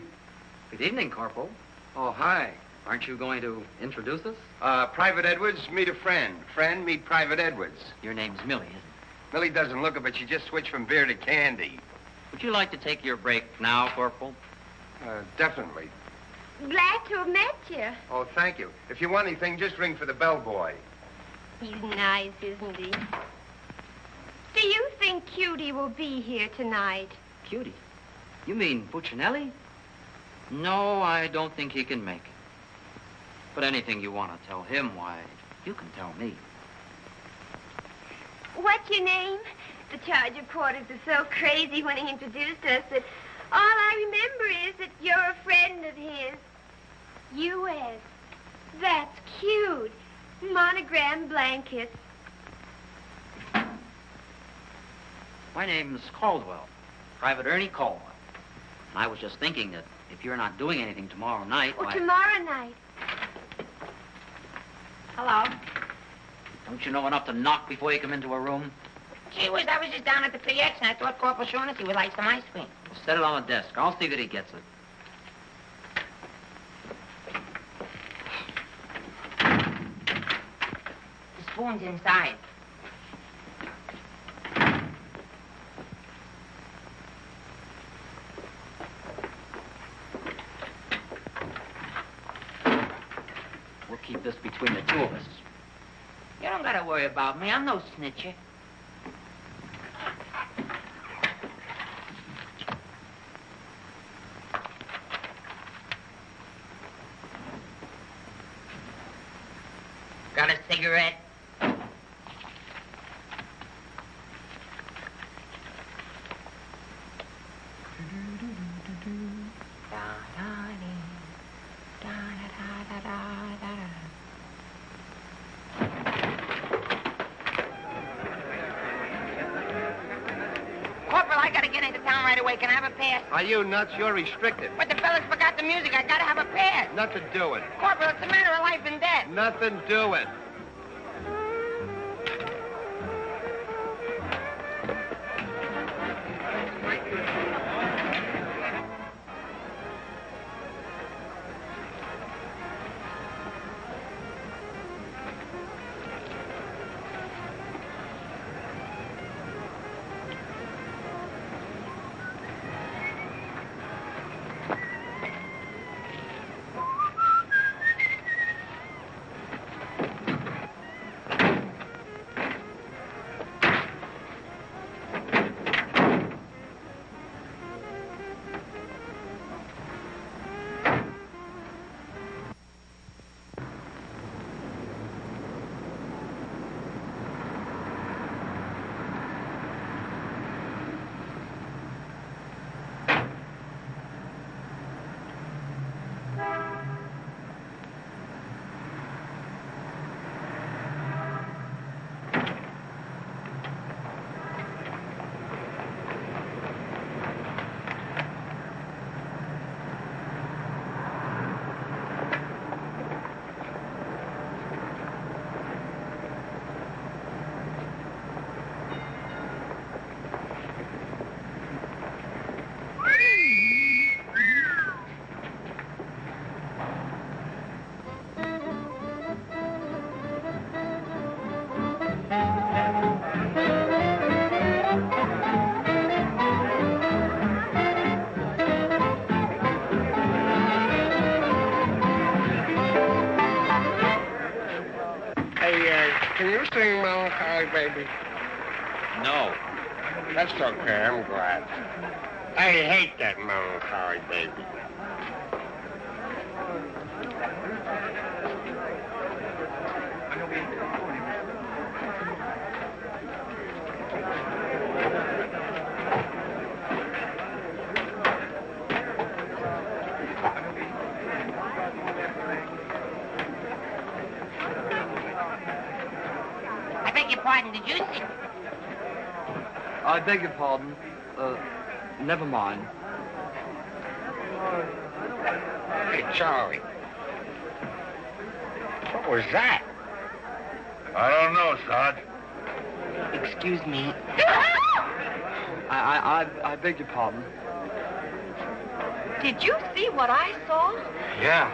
Good evening, Corporal. Oh, hi. Aren't you going to introduce us? Private Edwards, meet a friend. Friend, meet Private Edwards. Your name's Millie, isn't it? Millie doesn't look it, but she just switched from beer to candy. Would you like to take your break now, Corporal? Definitely. Glad to have met you. Oh, thank you. If you want anything, just ring for the bellboy. He's nice, isn't he? Do you think Cutie will be here tonight? Cutie? You mean Puccinelli? No, I don't think he can make it. But anything you want to tell him, why, you can tell me. What's your name? The charge of quarters was so crazy when he introduced us that all I remember is that you're a friend of his. U.S. That's cute. Monogram blankets. My name's Caldwell, Private Ernie Caldwell. And I was just thinking that if you're not doing anything tomorrow night, Oh, why... tomorrow night. Hello. Don't you know enough to knock before you come into a room? Gee whiz, I was just down at the PX and I thought Corporal Shaughnessy would like some ice cream. Set it on the desk. I'll see that he gets it. The spoon's inside. We'll keep this between the two of us. You don't gotta worry about me. I'm no snitcher. Got a cigarette? Corporal, I gotta get into town right away. Can I have a pass? Are you nuts? You're restricted. But the fellas forgot the music. I gotta have a pass. Nothing doing. Corporal, it's a matter of life and death. Nothing doing. Can you sing Melancholy Baby? No. That's okay, I'm glad. I hate that Melancholy Baby. Pardon, did you sing? I beg your pardon. Never mind. Hey, Charlie. What was that? I don't know, Sarge. Excuse me. I beg your pardon. Did you see what I saw? Yeah.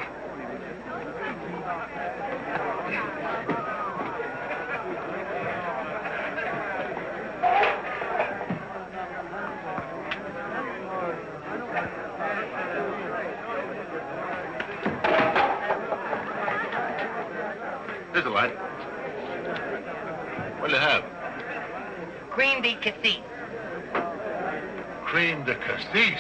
Here's a light. What'll you have? Cream de cassis. Cream de cassis.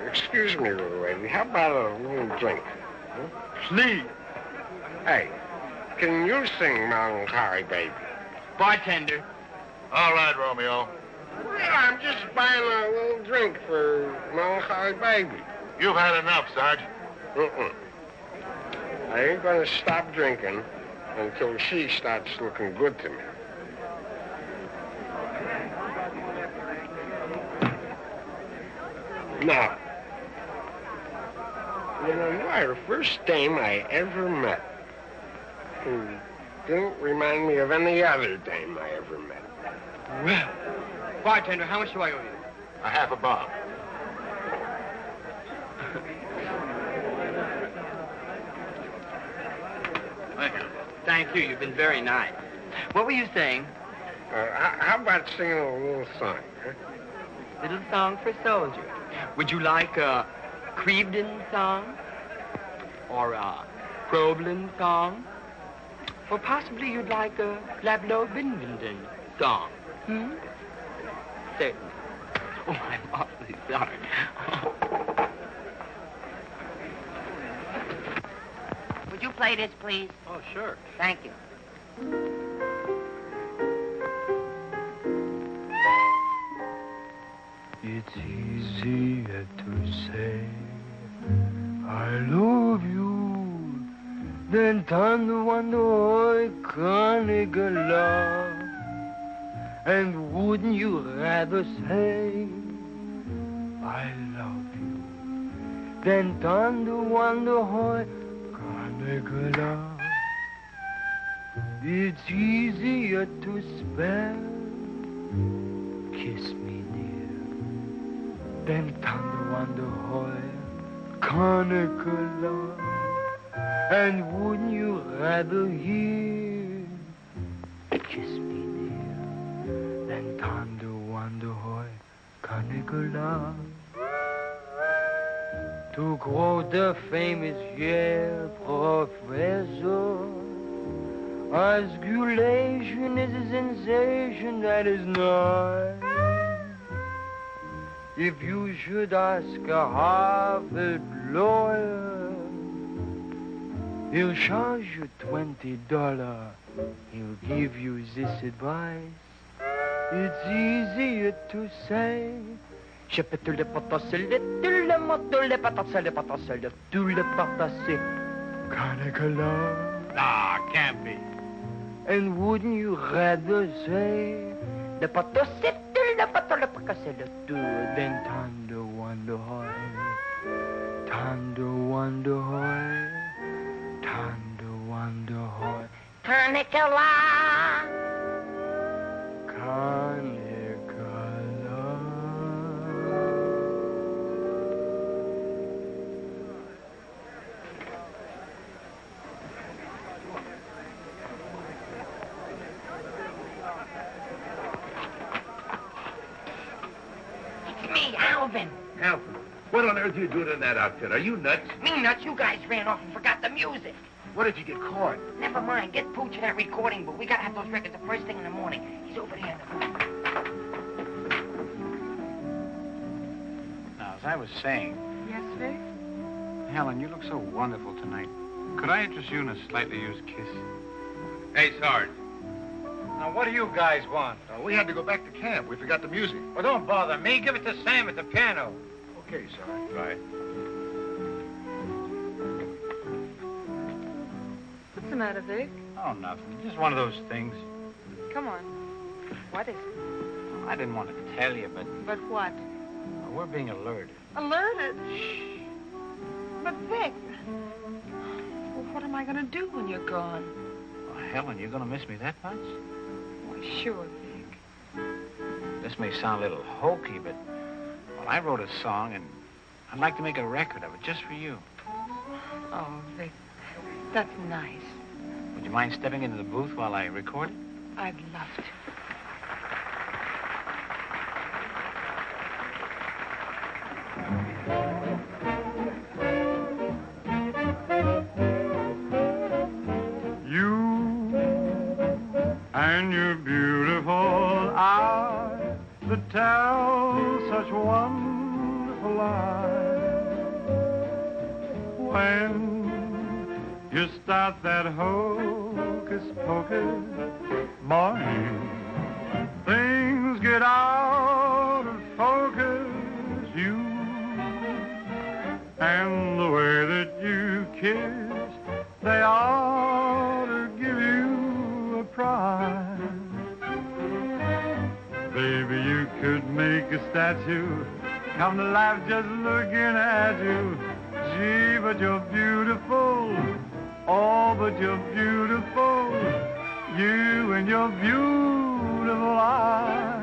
Excuse me, little lady. How about a little drink? Please. Hey, can you sing Melancholy Baby? Bartender. All right, Romeo. Yeah, I'm just buying a little drink for Melancholy Baby. You've had enough, Sarge. I ain't gonna stop drinking until she starts looking good to me. Now, you know, you are the first dame I ever met. Didn't remind me of any other dame I ever met. Well, bartender, how much do I owe you? A half a bob. Thank you. Thank you. You've been very nice. What were you saying? How about singing a little song, huh? Little song for soldiers. Would you like a Crevedon song? Or a Problem song? Or possibly you'd like a Lablo Bindenden song? Certainly. Oh, I'm awfully sorry. Would you play this, please? Oh, sure. Thank you. It's easier to say I love you than to wonder love. And wouldn't you rather say I love you than to wonder love? It's easier to spell kiss me dear than to wonder love. And wouldn't you rather hear kiss me dear than to wonder love? To quote the famous Yale professor, osculation is a sensation that is nice. If you should ask a Harvard lawyer, he'll charge you $20. He'll give you this advice. It's easier to say je peux tout le potasser, tout le moto le potasser, tout le potasser. Love. Nah, can't be. And wouldn't you rather say le potasser, tout le potasser, le potasser, tout than tender wonder tender wonder tender wonder Canicula. Alvin. Alvin, what on earth are you doing in that outfit? Are you nuts? Me nuts, you guys ran off and forgot the music. What did you get caught? Never mind, get Pooch in that recording booth. We gotta have those records the first thing in the morning. He's over there in the booth. Now, as I was saying, Yes, Vic? Helen, you look so wonderful tonight. Could I interest you in a slightly used kiss? Hey, Sarge. Now, what do you guys want? We had to go back to camp. We forgot the music. Well, don't bother me. Give it to Sam at the piano. Okay, Sarge. Right. What's the matter, Vic? Oh, nothing. Just one of those things. Come on. What is it? Oh, I didn't want to tell you, but But what? we're being alerted. Alerted? Shh. But, Vic, well, what am I going to do when you're gone? Oh, Helen, you're going to miss me that much? Why, sure, Vic. This may sound a little hokey, but well, I wrote a song, and I'd like to make a record of it just for you. Oh, Vic, that's nice. Would you mind stepping into the booth while I record it? I'd love to. And your beautiful eyes that tell such wonderful lies. When you start that hocus pocus, boy, things get out of focus. You and the way that you kiss, they ought to give you a prize. Baby, you could make a statue come to life just looking at you. Gee, but you're beautiful Oh, but you're beautiful, you and your beautiful eyes.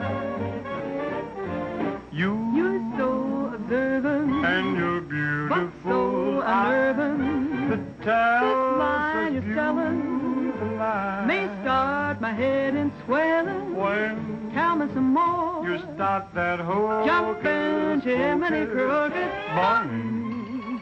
You're so observant, and you're beautiful, but so unnerving. The tell line you're telling may start my head in swelling. When tell me some more. You start that whole jumping chimney crooked morning.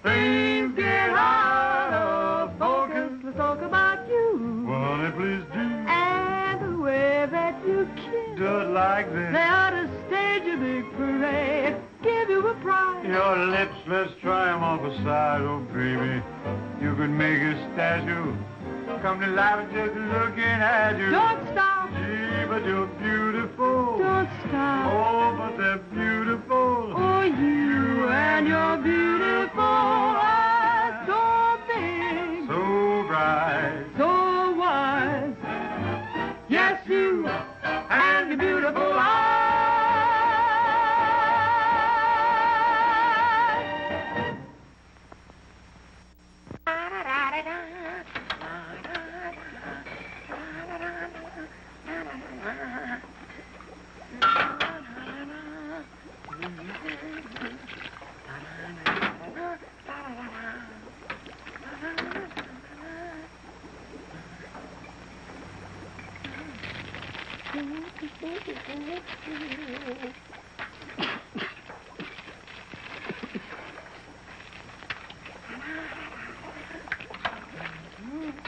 Things get out of focus. Let's talk about you. Well, honey, please do. And the way that you kiss. Do it like this. They ought to stage a big parade. Give you a prize. Your lips, let's try 'em off a side, oh baby. You could make a statue come to life just looking at you. Don't stop. Gee, but you're beautiful. Don't stop. Oh, but they're beautiful. Oh, you and your beautiful eyes, so big, so bright, so wise. Yes, you and your beautiful eyes.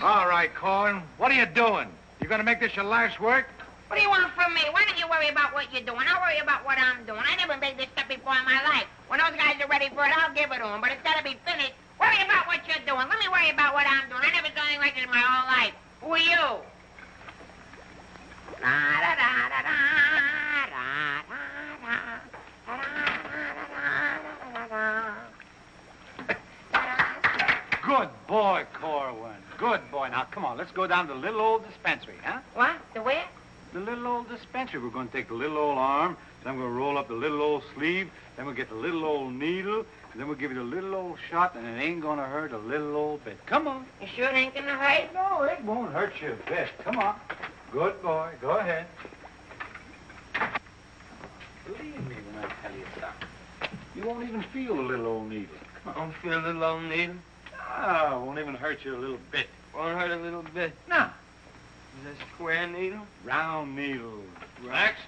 All right, Corn. What are you doing? You gonna make this your life's work? What do you want from me? Why don't you worry about what you're doing? I'll worry about what I'm doing. I never made this stuff before in my life. When those guys are ready for it, I'll give it to them. But it's got to be finished. Worry about what you're doing. Let me worry about what I'm doing. I never done anything like this in my whole life. Who are you? Good boy, Corwin. Good boy. Now, come on, let's go down to the little old dispensary, huh? What? The where? The little old dispensary. We're going to take the little old arm, then we're going to roll up the little old sleeve, then we'll get the little old needle, and then we'll give you the little old shot, and it ain't going to hurt a little old bit. Come on. You sure it ain't going to hurt? No, it won't hurt you a bit. Come on. Good boy. Go ahead. Believe me when I tell you something. You won't even feel the little old needle. Come on. Don't feel a little old needle? Ah, it won't even hurt you a little bit. Won't hurt a little bit? No. Is that a square needle? Round needle. Relax.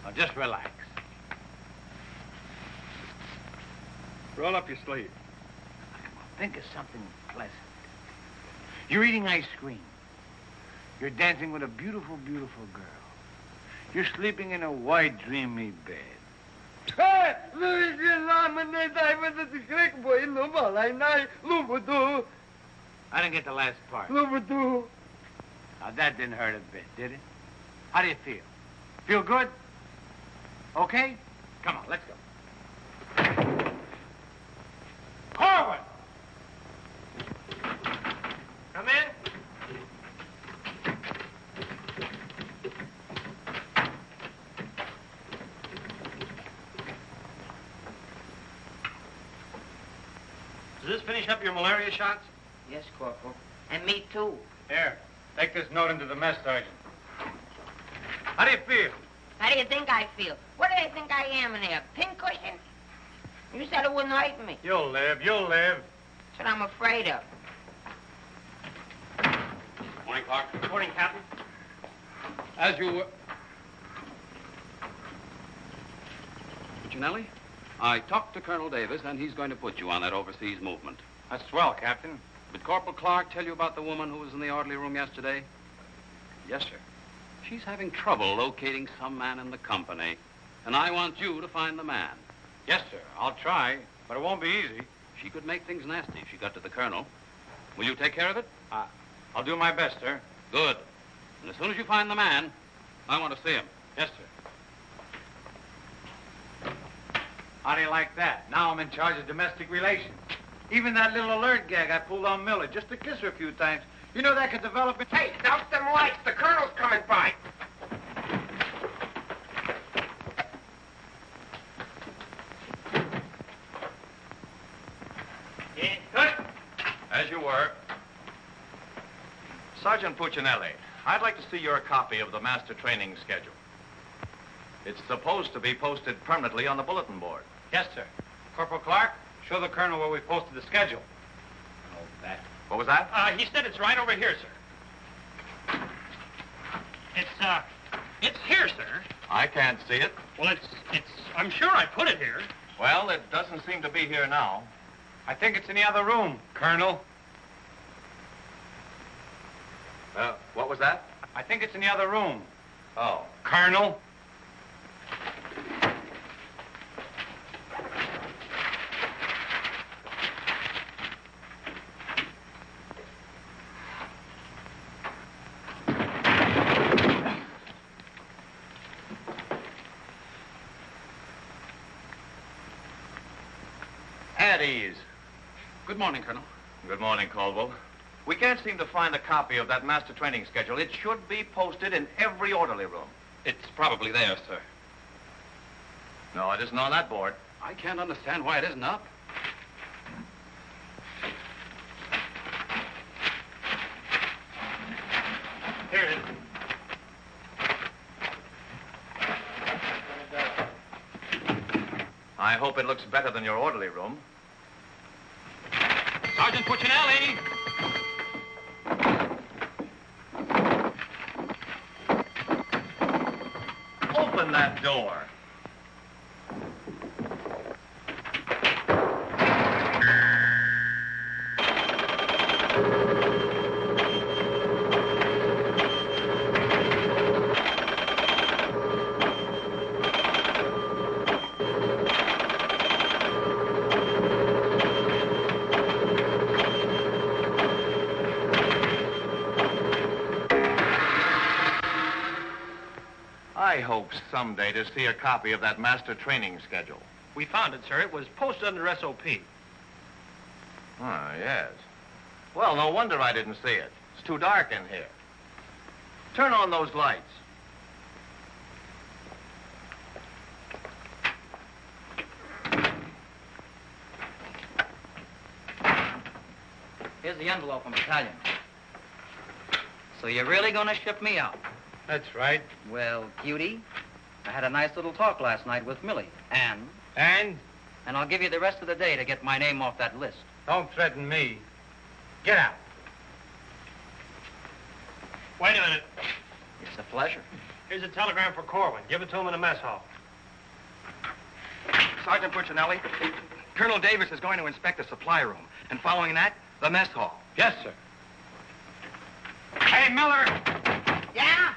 Now, just relax. Roll up your sleeve. Think of something pleasant. You're eating ice cream. You're dancing with a beautiful, beautiful girl. You're sleeping in a white, dreamy bed. I didn't get the last part. Now, that didn't hurt a bit, did it? How do you feel? Feel good? Okay? Come on, let's go. Corwin! Come in. Does this finish up your malaria shots? Yes, Corporal. And me, too. Here, take this note into the mess sergeant. How do you feel? How do you think I feel? What do they think I am in there, pincushion? You said it wouldn't hurt me. You'll live, you'll live. That's what I'm afraid of. Morning, Clark. Morning, Captain. As you were... Puccinelli, I talked to Colonel Davis, and he's going to put you on that overseas movement. That's swell, Captain. Did Corporal Clark tell you about the woman who was in the orderly room yesterday? Yes, sir. She's having trouble locating some man in the company, and I want you to find the man. Yes, sir. I'll try, but it won't be easy. She could make things nasty if she got to the colonel. Will you take care of it? I'll do my best, sir. Good. And as soon as you find the man, I want to see him. Yes, sir. How do you like that? Now I'm in charge of domestic relations. Even that little alert gag I pulled on Miller, just to kiss her a few times. You know that could develop into... Hey, douse them lights. The colonel's coming by. As you were. Sergeant Puccinelli, I'd like to see your copy of the master training schedule. It's supposed to be posted permanently on the bulletin board. Yes, sir. Corporal Clark, show the colonel where we posted the schedule. Oh, that. What was that? He said it's right over here, sir. It's here, sir. I can't see it. Well, I'm sure I put it here. Well, it doesn't seem to be here now. I think it's in the other room, Colonel. What was that? I think it's in the other room. Oh. Colonel. At ease. Good morning, Colonel. Good morning, Caldwell. We can't seem to find a copy of that master training schedule. It should be posted in every orderly room. It's probably there, sir. No, it isn't on that board. I can't understand why it isn't up. Here it is. I hope it looks better than your orderly room. Sergeant Puccinelli! Open that door. I hope someday to see a copy of that master training schedule. We found it, sir. It was posted under SOP. Ah, yes. Well, no wonder I didn't see it. It's too dark in here. Turn on those lights. Here's the envelope from battalion. So you're really going to ship me out? That's right. Well, cutie, I had a nice little talk last night with Millie. And? And? And I'll give you the rest of the day to get my name off that list. Don't threaten me. Get out. Wait a minute. It's a pleasure. Here's a telegram for Corwin. Give it to him in the mess hall. Sergeant Puccinelli, Colonel Davis is going to inspect the supply room, and following that, the mess hall. Yes, sir. Hey, Miller! Yeah?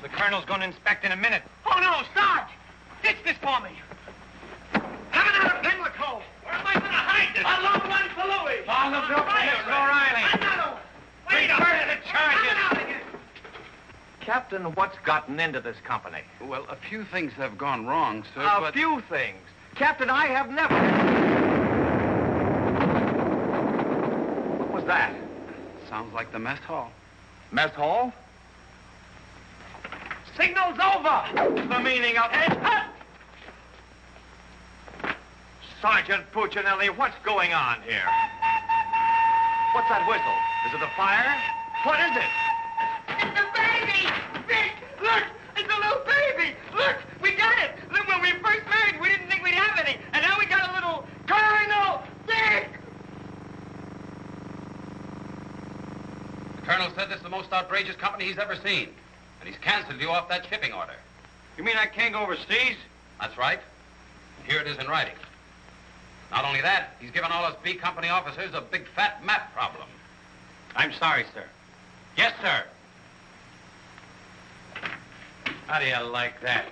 The colonel's going to inspect in a minute. Oh, no, Sarge! Ditch this for me. Have it out of Pimlico. Where am I going to hide this? A long one for Louis. On the bill, Mr. O'Reilly. Another one. Wait a Reverse minute. the charges. Have it out again. Captain, what's gotten into this company? Well, a few things have gone wrong, sir, A but... few things. Captain, I have never... What was that? Sounds like the mess hall. Mess hall? Signal's over. The meaning of it? Sergeant Puccinelli, what's going on here? What's that whistle? Is it a fire? What is it? It's a baby. Vic, look. It's a little baby. Look, we got it. Look, when we first married, we didn't think we'd have any. And now we got a little Colonel Vic. The colonel said this is the most outrageous company he's ever seen. And he's canceled you off that shipping order. You mean I can't go overseas? That's right. Here it is in writing. Not only that, he's given all us B Company officers a big fat map problem. I'm sorry, sir. Yes, sir. How do you like that?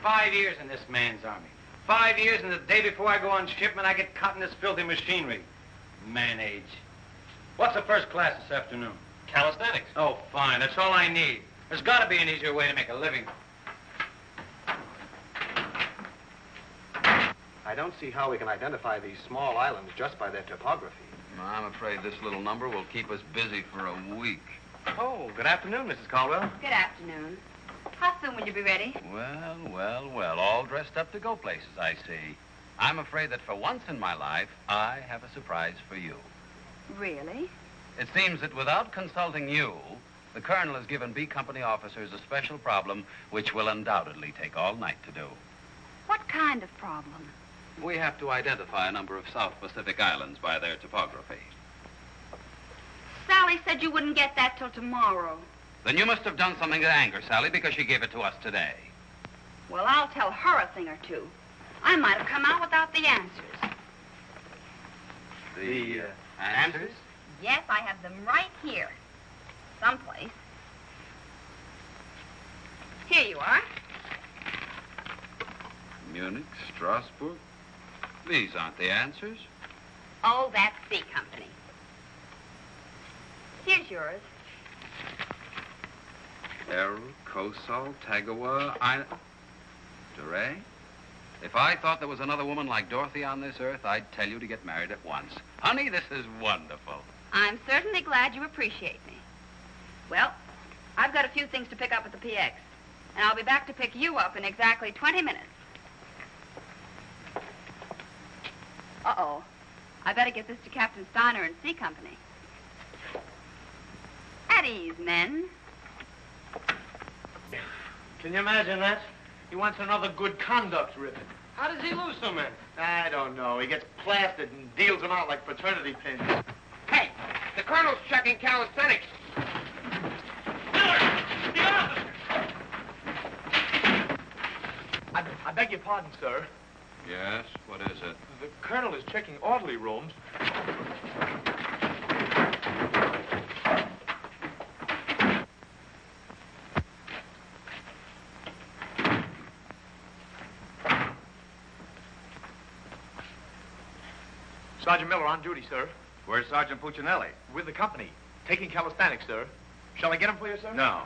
5 years in this man's army. 5 years, and the day before I go on shipment, I get caught in this filthy machinery. Man age. What's the first class this afternoon? Calisthenics. Oh, fine. That's all I need. There's got to be an easier way to make a living. I don't see how we can identify these small islands just by their topography. I'm afraid this little number will keep us busy for a week. Oh, good afternoon, Mrs. Caldwell. Good afternoon. How soon will you be ready? Well, all dressed up to go places, I see. I'm afraid that for once in my life, I have a surprise for you. Really? It seems that without consulting you, the colonel has given B Company officers a special problem which will undoubtedly take all night to do. What kind of problem? We have to identify a number of South Pacific islands by their topography. Sally said you wouldn't get that till tomorrow. Then you must have done something to anger Sally because she gave it to us today. Well, I'll tell her a thing or two. I might have come out without the answers. The answers? Yes, I have them right here. Someplace. Here you are. Munich, Strasbourg. These aren't the answers. Oh, that's C Company. Here's yours. Errol, Kosal, Tagawa, DeRay? If I thought there was another woman like Dorothy on this earth, I'd tell you to get married at once. Honey, this is wonderful. I'm certainly glad you appreciate me. Well, I've got a few things to pick up at the PX, and I'll be back to pick you up in exactly 20 minutes. Uh-oh. I better get this to Captain Steiner and C Company. At ease, men. Can you imagine that? He wants another good conduct ribbon. How does he lose so many? I don't know. He gets plastered and deals them out like fraternity pins. Hey, the colonel's checking calisthenics. I beg your pardon, sir. Yes, what is it? The colonel is checking orderly rooms. Sergeant Miller on duty, sir. Where's Sergeant Puccinelli? With the company. Taking calisthenics, sir. Shall I get him for you, sir? No.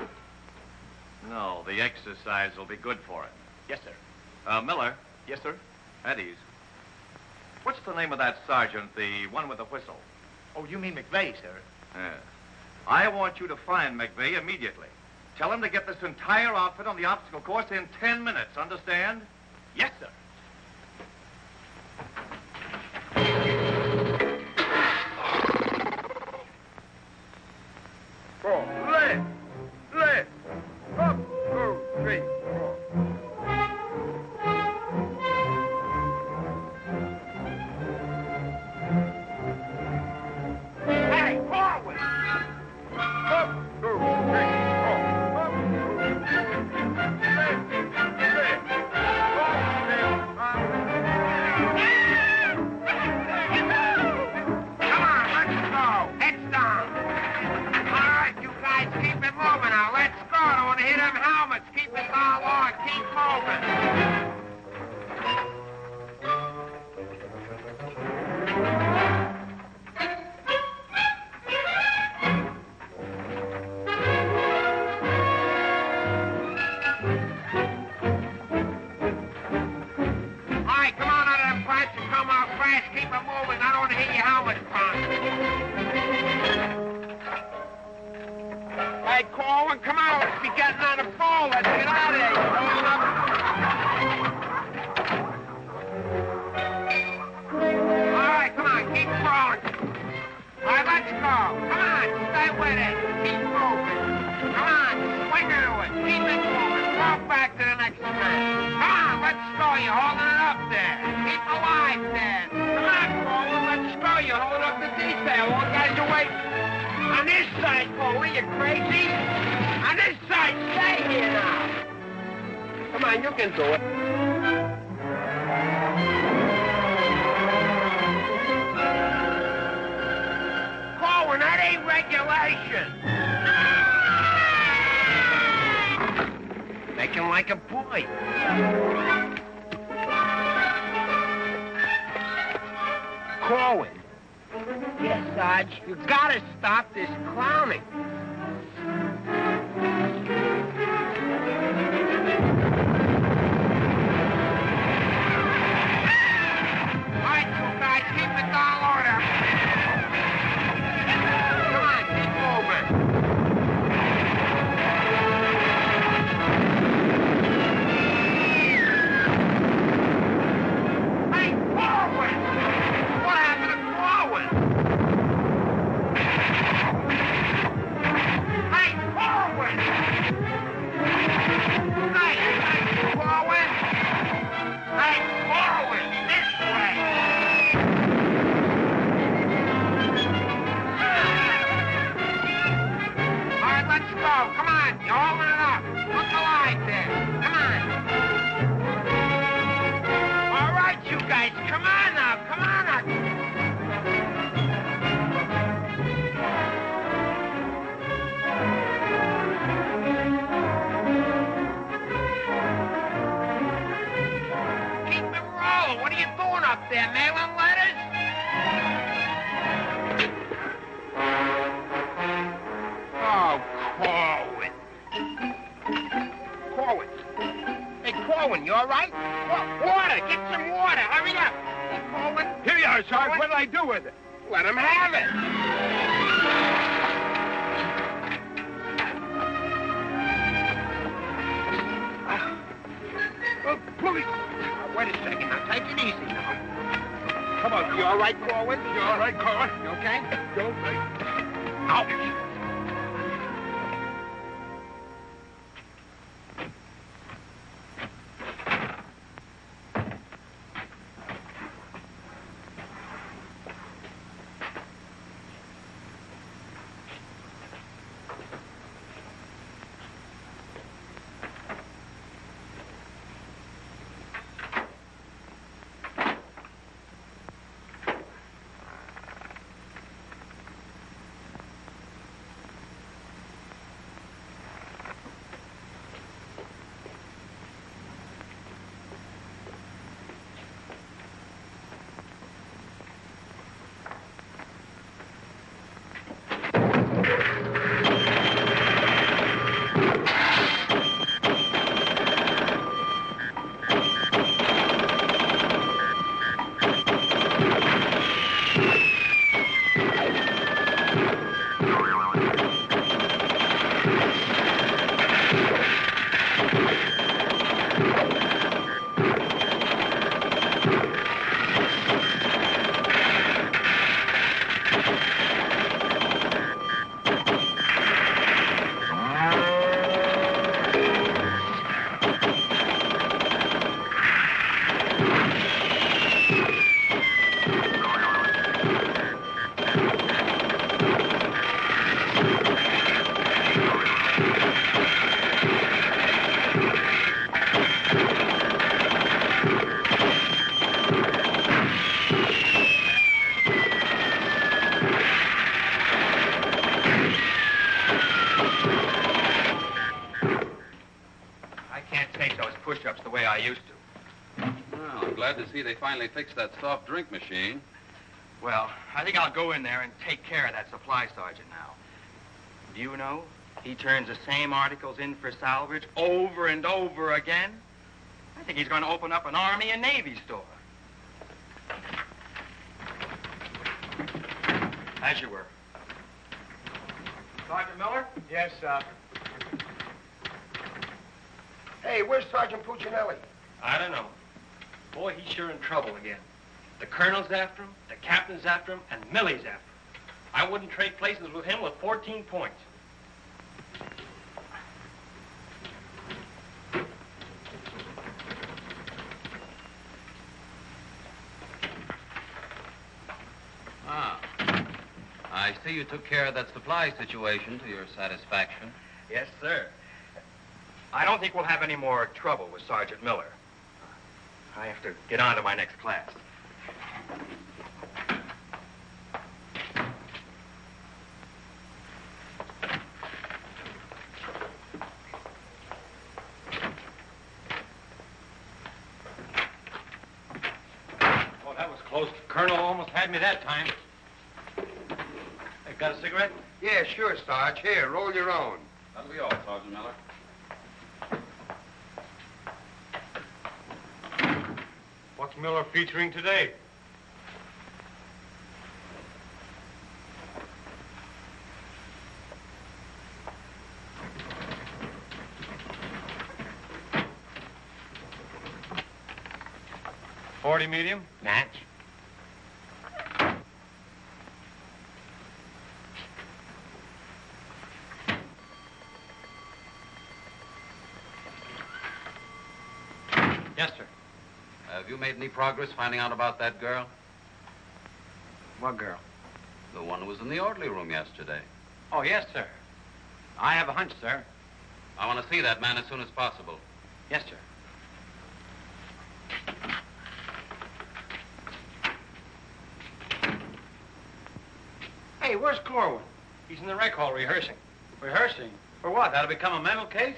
No, the exercise will be good for it. Yes, sir. Miller. Yes, sir. At ease. What's the name of that sergeant, the one with the whistle? Oh, you mean McVeigh, sir? Yeah. I want you to find McVeigh immediately. Tell him to get this entire outfit on the obstacle course in 10 minutes, understand? Yes, sir. Left. Up, 2, 3, 4. Hey, forward! Up, 2, 3, 4. Up, 2, 3, 4. Left. Come on, let's go. Heads down. All right, you guys, keep it moving now. Let's go. Don't want to hit them helmets. Keep it all on. Keep moving. All right, come on out of them pipes and come out fast. Keep it moving. I don't want to hit your helmets, Punk. Hey, Corwin, come on. Let's be getting on the phone. Let's get out of here. You rolling up? All right, come on. Keep crawling. All right, let's go. Come on. Stay with it. Keep moving. Come on. Swing into it. Keep it moving. Walk back to the next man. Come on. Let's go. You're holding it up there. Keep alive there. Come on, Corwin. Let's go. You're holding up the detail. All guys are waiting. On this side, Corwin, you crazy? On this side, stay here now. Come on, you can do it. Corwin, that ain't regulation. Make him like a boy. Corwin. Yes, Sarge, you gotta stop this clowning. up there, mailing letters? Oh, Corwin. Corwin. Hey, Corwin, you all right? Water! Get some water! Hurry up! Hey, Corwin. Here you are, Sarge. What did I do with it? Let him have it. Police. Wait a second. Now, take it easy now. Come on. You all right, Corwin? You all right, Corwin? You okay? You okay? Ouch. push-ups the way I used to. Well, I'm glad to see they finally fixed that soft drink machine. Well, I think I'll go in there and take care of that supply sergeant now. Do you know, he turns the same articles in for salvage over and over again. I think he's going to open up an Army and Navy store. As you were. Sergeant Miller? Yes, sir. Hey, where's Sergeant Puccinelli? I don't know. Boy, he's sure in trouble again. The colonel's after him, the captain's after him, and Millie's after him. I wouldn't trade places with him with 14 points. Ah. I see you took care of that supply situation to your satisfaction. Yes, sir. I don't think we'll have any more trouble with Sergeant Miller. I have to get on to my next class. Oh, that was close. Colonel almost had me that time. Hey, got a cigarette? Yeah, sure, Sarge. Here, roll your own. That'll be all, Sergeant Miller. What's Miller featuring today? .40 medium? Match. Yes, sir. Have you made any progress finding out about that girl? What girl? The one who was in the orderly room yesterday. Oh, yes, sir. I have a hunch, sir. I want to see that man as soon as possible. Yes, sir. Hey, where's Corwin? He's in the rec hall rehearsing. Rehearsing? For what? That'll become a mental case?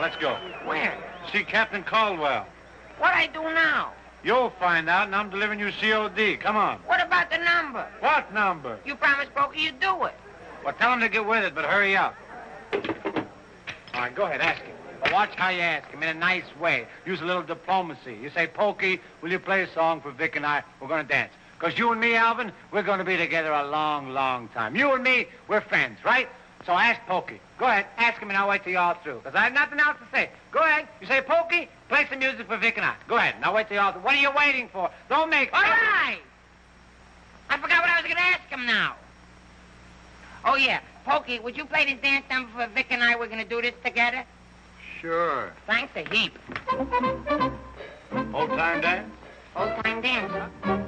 let's go. Where? See Captain Caldwell. What I do now? You'll find out, and I'm delivering you COD. Come on. What about the number? What number? You promised Pokey you'd do it. Well, tell him to get with it, but hurry up. All right, go ahead, ask him. But watch how you ask him in a nice way. Use a little diplomacy. You say, Pokey, will you play a song for Vic and I? We're going to dance. Because you and me, Alvin, we're going to be together a long, long time. You and me, we're friends, right? So ask Pokey. Go ahead, ask him, and I'll wait till you're all through. Because I have nothing else to say. Go ahead. You say, Pokey, play some music for Vic and I. Go ahead, and I'll wait till you're all through. What are you waiting for? Don't make... All right. I forgot what I was going to ask him now. Oh, yeah. Pokey, would you play this dance number for Vic and I? We're going to do this together. Sure. Thanks a heap. Old-time dance? Old-time dance, huh?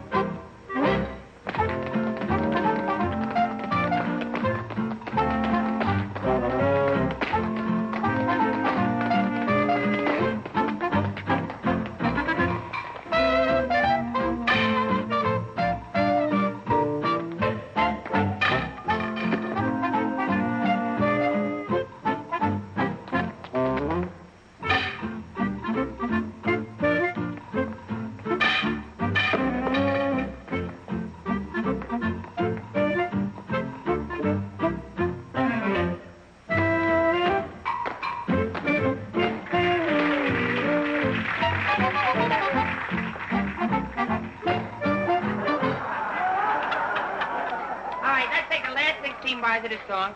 Of the song,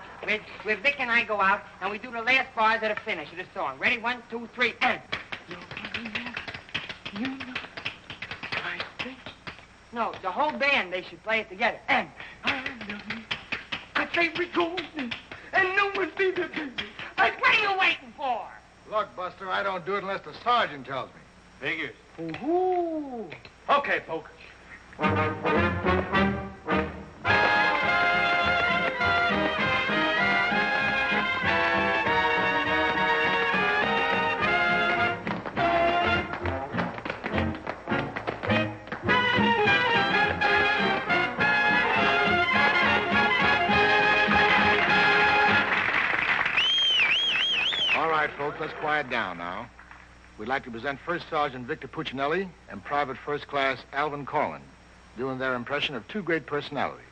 where Vic and I go out, and we do the last bars at the finish of the song. Ready? 1, 2, 3, and... No, the whole band, they should play it together. And... I say we go, and no one see the baby. What are you waiting for? Look, Buster, I don't do it unless the sergeant tells me. Figures. Ooh. Okay, Poke. Let's quiet down now. We'd like to present First Sergeant Victor Puccinelli and Private First Class Alvin Corlin, doing their impression of two great personalities.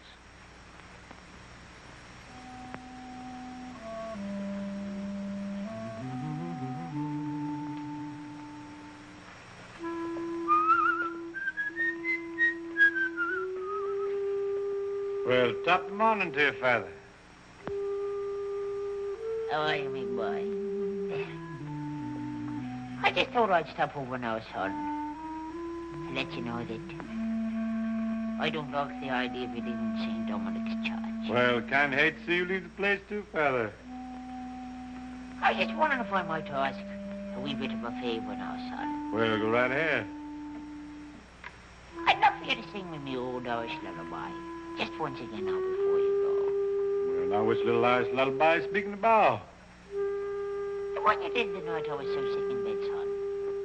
Well, top morning to you, Father. How are you, big boy? I just thought I'd stop over now, son, and let you know that I don't like the idea of you leaving St. Dominic's Church. Well, can't hate to see you leave the place too, Father. I was just wondering if I might ask a wee bit of a favor now, son. Well, go right ahead. I'd love for you to sing me my old Irish lullaby, just once again now before you go. Well, now which little Irish lullaby speaking about? The one you did the night I was so sick in bed, son.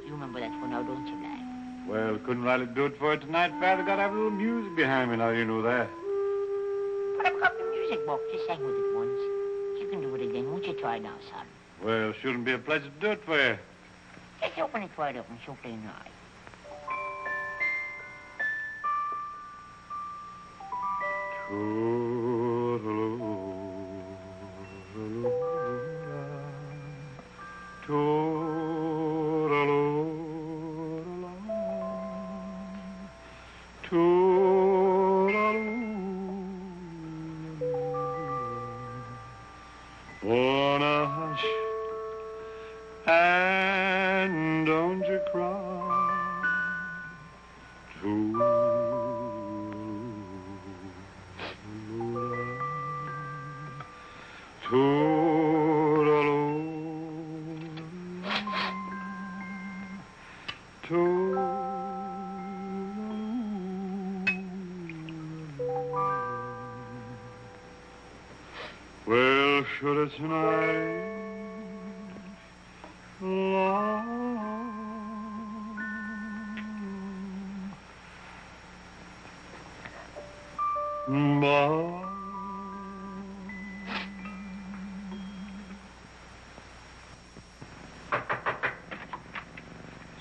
You remember that one now, don't you, lad? Well, couldn't rightly do it for you tonight, Father. Got to have a little music behind me now, you know that. But I've got the music box. You sang with it once. You can do it again. Won't you try now, son? Well, shouldn't be a pleasure to do it for you. Just open it right up and so play night. Wanna hush and don't you cry. Well, should it tonight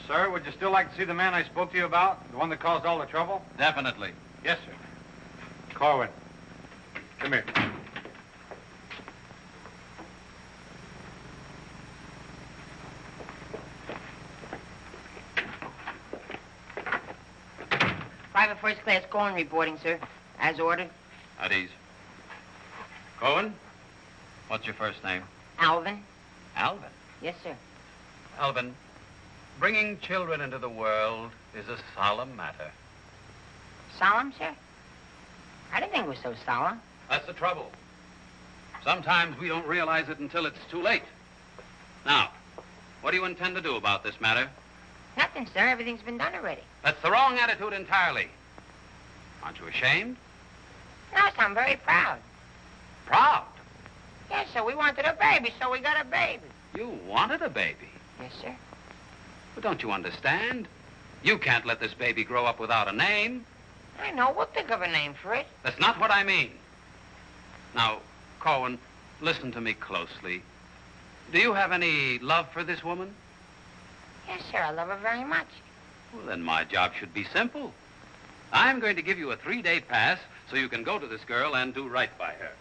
Sir, would you still like to see the man I spoke to you about? The one that caused all the trouble? Definitely. Yes, sir. Corwin, come here. Private first class Cohen reporting, sir. As ordered. At ease. Cohen, what's your first name? Alvin. Alvin. Yes, sir. Alvin, bringing children into the world is a solemn matter. Solemn, sir? I didn't think it was so solemn. That's the trouble. Sometimes we don't realize it until it's too late. Now, what do you intend to do about this matter? Nothing, sir. Everything's been done already. That's the wrong attitude entirely. Aren't you ashamed? No, sir, I'm very proud. Proud? Yes, sir. We wanted a baby, so we got a baby. You wanted a baby? Yes, sir. But don't you understand? You can't let this baby grow up without a name. I know. We'll think of a name for it. That's not what I mean. Now, Corwin, listen to me closely. Do you have any love for this woman? Yes, sir. I love her very much. Well, then my job should be simple. I'm going to give you a 3-day pass so you can go to this girl and do right by her.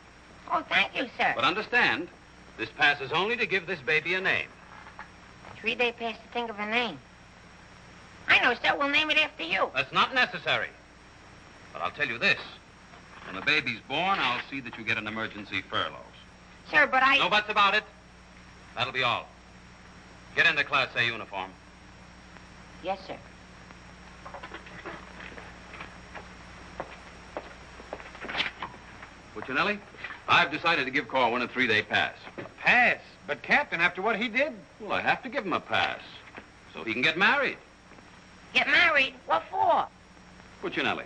Oh, thank you, sir. But understand, this pass is only to give this baby a name. 3-day pass to think of a name. I know, sir. We'll name it after you. That's not necessary. But I'll tell you this. When the baby's born, I'll see that you get an emergency furlough. Sir, but I... No buts about it. That'll be all. Get into Class A uniform. Yes, sir. Puccinelli, I've decided to give Corwin a 3-day pass. Pass? But, Captain, after what he did? Well, I have to give him a pass so he can get married. Get married? What for? Puccinelli,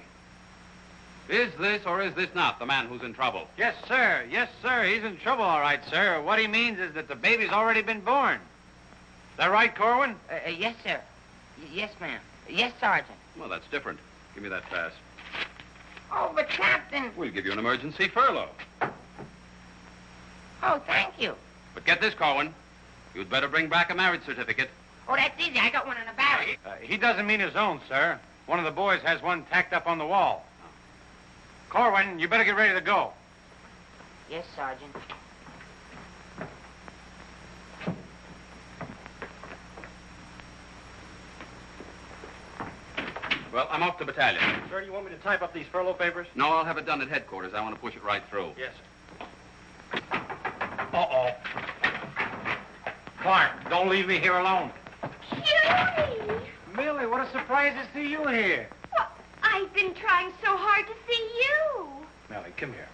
is this or is this not the man who's in trouble? Yes, sir. Yes, sir. He's in trouble, all right, sir. What he means is that the baby's already been born. Is that right, Corwin? Yes, sir. Yes, ma'am. Yes, Sergeant. Well, that's different. Give me that pass. Oh, but, Captain... We'll give you an emergency furlough. Oh, thank you. But get this, Corwin. You'd better bring back a marriage certificate. Oh, that's easy. I got one in the barracks. He doesn't mean his own, sir. One of the boys has one tacked up on the wall. Corwin, you better get ready to go. Yes, Sergeant. Well, I'm off to battalion. Sir, do you want me to type up these furlough papers? No, I'll have it done at headquarters. I want to push it right through. Yes, sir. Uh-oh. Clark, don't leave me here alone. Judy! Millie, what a surprise to see you here. Well, I've been trying so hard to see you. Millie, come here.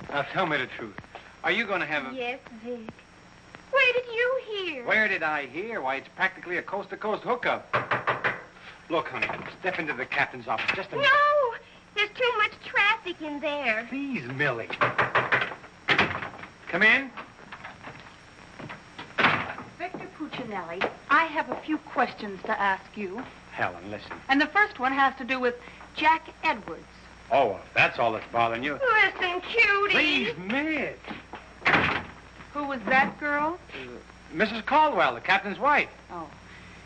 Now, tell me the truth. Are you going to have a... Yes, Vic. Where did you hear? Where did I hear? Why, it's practically a coast-to-coast hookup. Look, honey, step into the captain's office just a minute. No! There's too much traffic in there. Please, Millie. Come in. Victor Puccinelli, I have a few questions to ask you. Helen, listen. And the first one has to do with Jack Edwards. Oh, if that's all that's bothering you. Listen, cutie. Please, Miss. Who was that girl? Mrs. Caldwell, the captain's wife. Oh.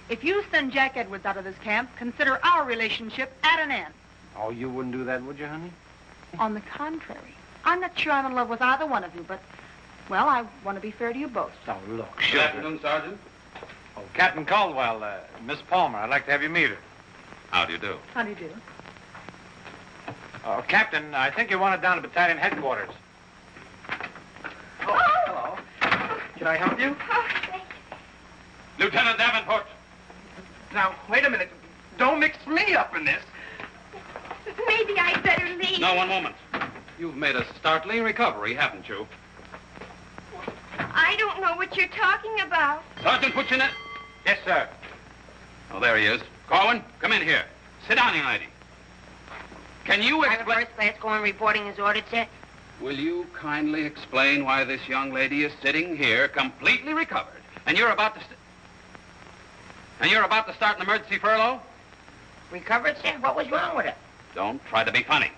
If you send Jack Edwards out of this camp, consider our relationship at an end. Oh, you wouldn't do that, would you, honey? On the contrary. I'm not sure I'm in love with either one of you, but, well, I want to be fair to you both. Oh, look, Good afternoon, Sergeant. Oh, Captain Caldwell, Miss Palmer, I'd like to have you meet her. How do you do? How do you do? Oh, Captain, I think you want it down to battalion headquarters. Oh, hello. Can I help you? Oh, thank you. Lieutenant Davenport. Now, wait a minute. Don't mix me up in this. Maybe I'd better leave. No, one moment. You've made a startling recovery, haven't you? I don't know what you're talking about. Sergeant Puccinelli. Yes, sir. Oh, there he is. Corwin, come in here. Sit down, young lady. Can you Private explain... first class Cohen reporting as ordered, sir. Will you kindly explain why this young lady is sitting here completely recovered, and you're about to... start an emergency furlough? Recovered, sir? What was wrong with her? Don't try to be funny.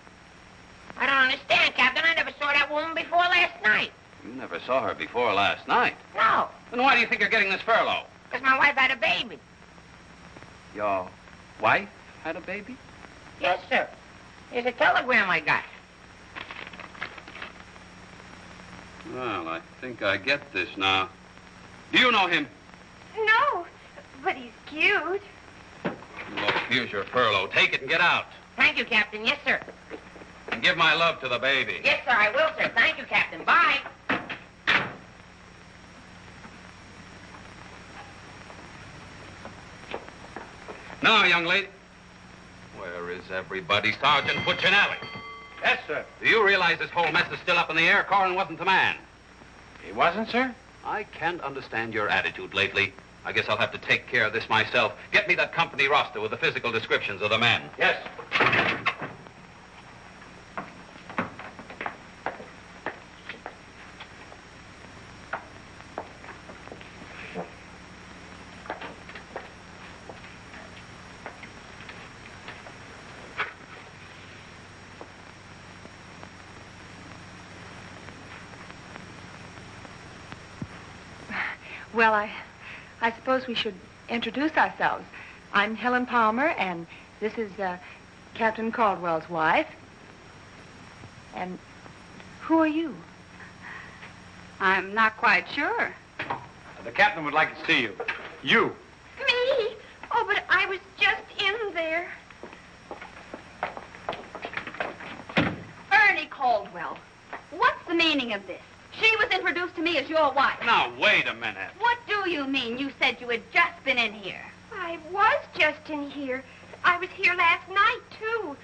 I don't understand, Captain. I never saw that woman before last night. You never saw her before last night. No. Then why do you think you're getting this furlough? Because my wife had a baby. Your wife had a baby? Yes, sir. Here's a telegram I got. Well, I think I get this now. Do you know him? No, but he's cute. Look, here's your furlough. Take it and get out. Thank you, Captain. Yes, sir. And give my love to the baby. Yes, sir, I will, sir. Thank you, Captain. Bye. Now, young lady. Where is everybody? Sergeant Puccinelli. Yes, sir. Do you realize this whole mess is still up in the air? Corrin wasn't the man. He wasn't, sir? I can't understand your attitude lately. I guess I'll have to take care of this myself. Get me that company roster with the physical descriptions of the men. Yes. Well, I suppose we should introduce ourselves. I'm Helen Palmer, and this is Captain Caldwell's wife. And who are you? I'm not quite sure. The captain would like to see you. You. Me? Oh, but I was just in there. Ernie Caldwell. What's the meaning of this? She was introduced to me as your wife. Now, wait a minute. What do you mean? You said you had just been in here. I was just in here. I was here last night, too.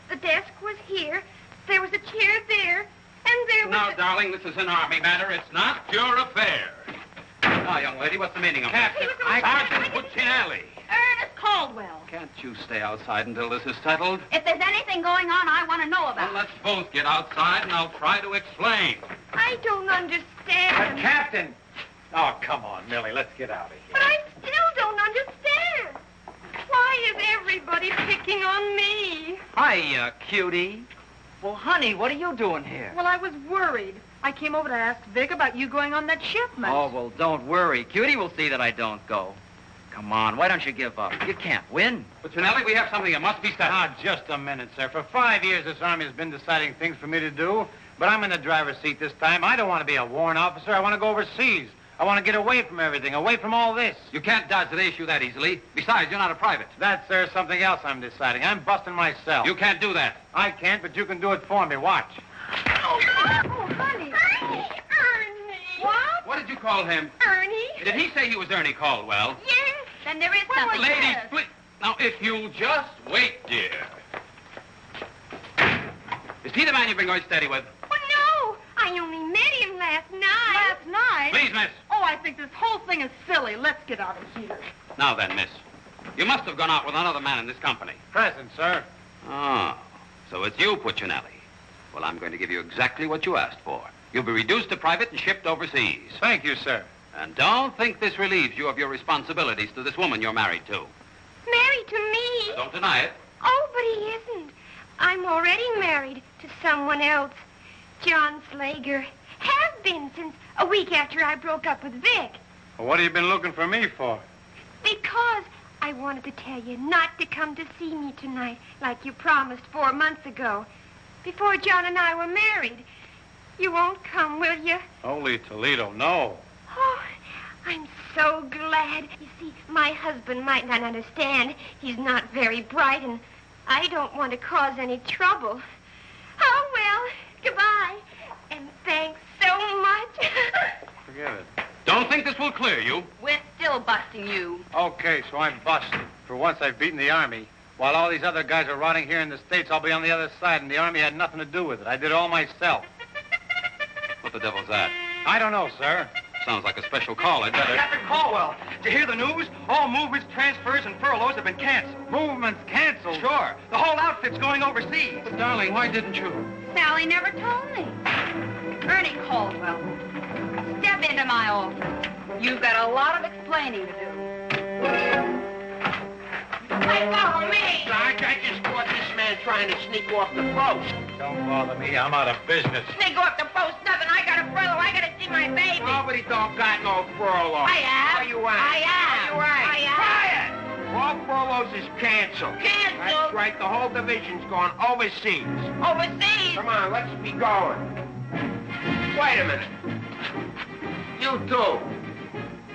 The desk was here. There was a chair there. And there was Now, darling, this is an Army matter. It's not your affair. Now, young lady, what's the meaning of that? Sergeant Puccinelli. Ernest Caldwell. Can't you stay outside until this is settled? If there's anything going on, I want to know about Well, let's both get outside, and I'll try to explain. I don't understand. But, Captain! Oh, come on, Millie, let's get out of here. But I still don't understand. Why is everybody picking on me? Hiya, cutie. Well, honey, what are you doing here? Well, I was worried. I came over to ask Vic about you going on that shipment. Oh, well, don't worry. Cutie will see that I don't go. Come on, why don't you give up? You can't win. Puccinelli, we have something that must be settled. Now, just a minute, sir. For 5 years, this Army has been deciding things for me to do, but I'm in the driver's seat this time. I don't want to be a warrant officer. I want to go overseas. I want to get away from everything, away from all this. You can't dodge the issue that easily. Besides, you're not a private. That's, sir, something else I'm deciding. I'm busting myself. You can't do that. I can't, but you can do it for me. Watch. Oh, honey. Ernie. What? What did you call him? Ernie? Did he say he was Ernie Caldwell? Yes. Then there is something. Ladies, please. Now, if you'll just wait, dear. Is he the man you've been going steady with? Oh, no. I only met him last night. Last night? Please, miss. Oh, I think this whole thing is silly. Let's get out of here. Now then, miss. You must have gone out with another man in this company. Present, sir. Oh, so it's you, Puccinelli. Well, I'm going to give you exactly what you asked for. You'll be reduced to private and shipped overseas. Thank you, sir. And don't think this relieves you of your responsibilities to this woman you're married to. Married to me? Don't deny it. Oh, but he isn't. I'm already married to someone else. John Slager. Have been since a week after I broke up with Vic. Well, what have you been looking for me for? Because I wanted to tell you not to come to see me tonight like you promised 4 months ago. Before John and I were married. You won't come, will you? Holy Toledo, no. Oh, I'm so glad. You see, my husband might not understand. He's not very bright, and I don't want to cause any trouble. Oh, well, goodbye. And thanks so much. Forget it. Don't think this will clear you. We're still busting you. Okay, so I'm busted. For once, I've beaten the Army. While all these other guys are rotting here in the States, I'll be on the other side, and the Army had nothing to do with it. I did it all myself. What the devil's that? I don't know, sir. Sounds like a special call. I'd better... Captain Caldwell, did you hear the news? All movements, transfers, and furloughs have been canceled. Movements canceled? Sure. The whole outfit's going overseas. But, darling, why didn't you? Sally never told me. Ernie Caldwell, step into my office. You've got a lot of explaining to do. Hey, follow me. Sarge, I just caught this man man trying to sneak off the post. Don't bother me. I'm out of business. Sneak off the post, nothing. I got a furlough. I got to see my baby. Nobody don't got no furlough. I have. No, you ain't. I have. No, you ain't. I have. Quiet! All furloughs is canceled. Canceled? That's right. The whole division's gone overseas. Overseas? Come on, let's be going. Wait a minute. You too.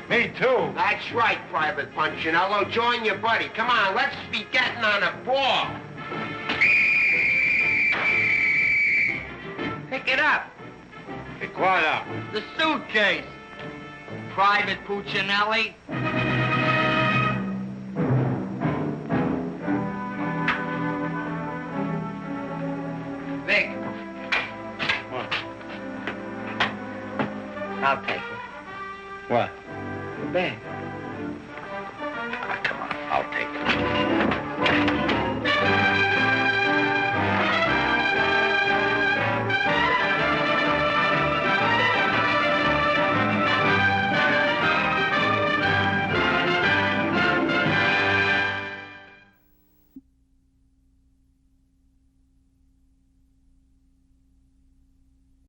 Me too. That's right, Private Punchinello. Join your buddy. Come on, let's be getting on a ball. Pick it up. Pick what up? The suitcase. Private Puccinelli. Vic. What? I'll take it. What? The bag.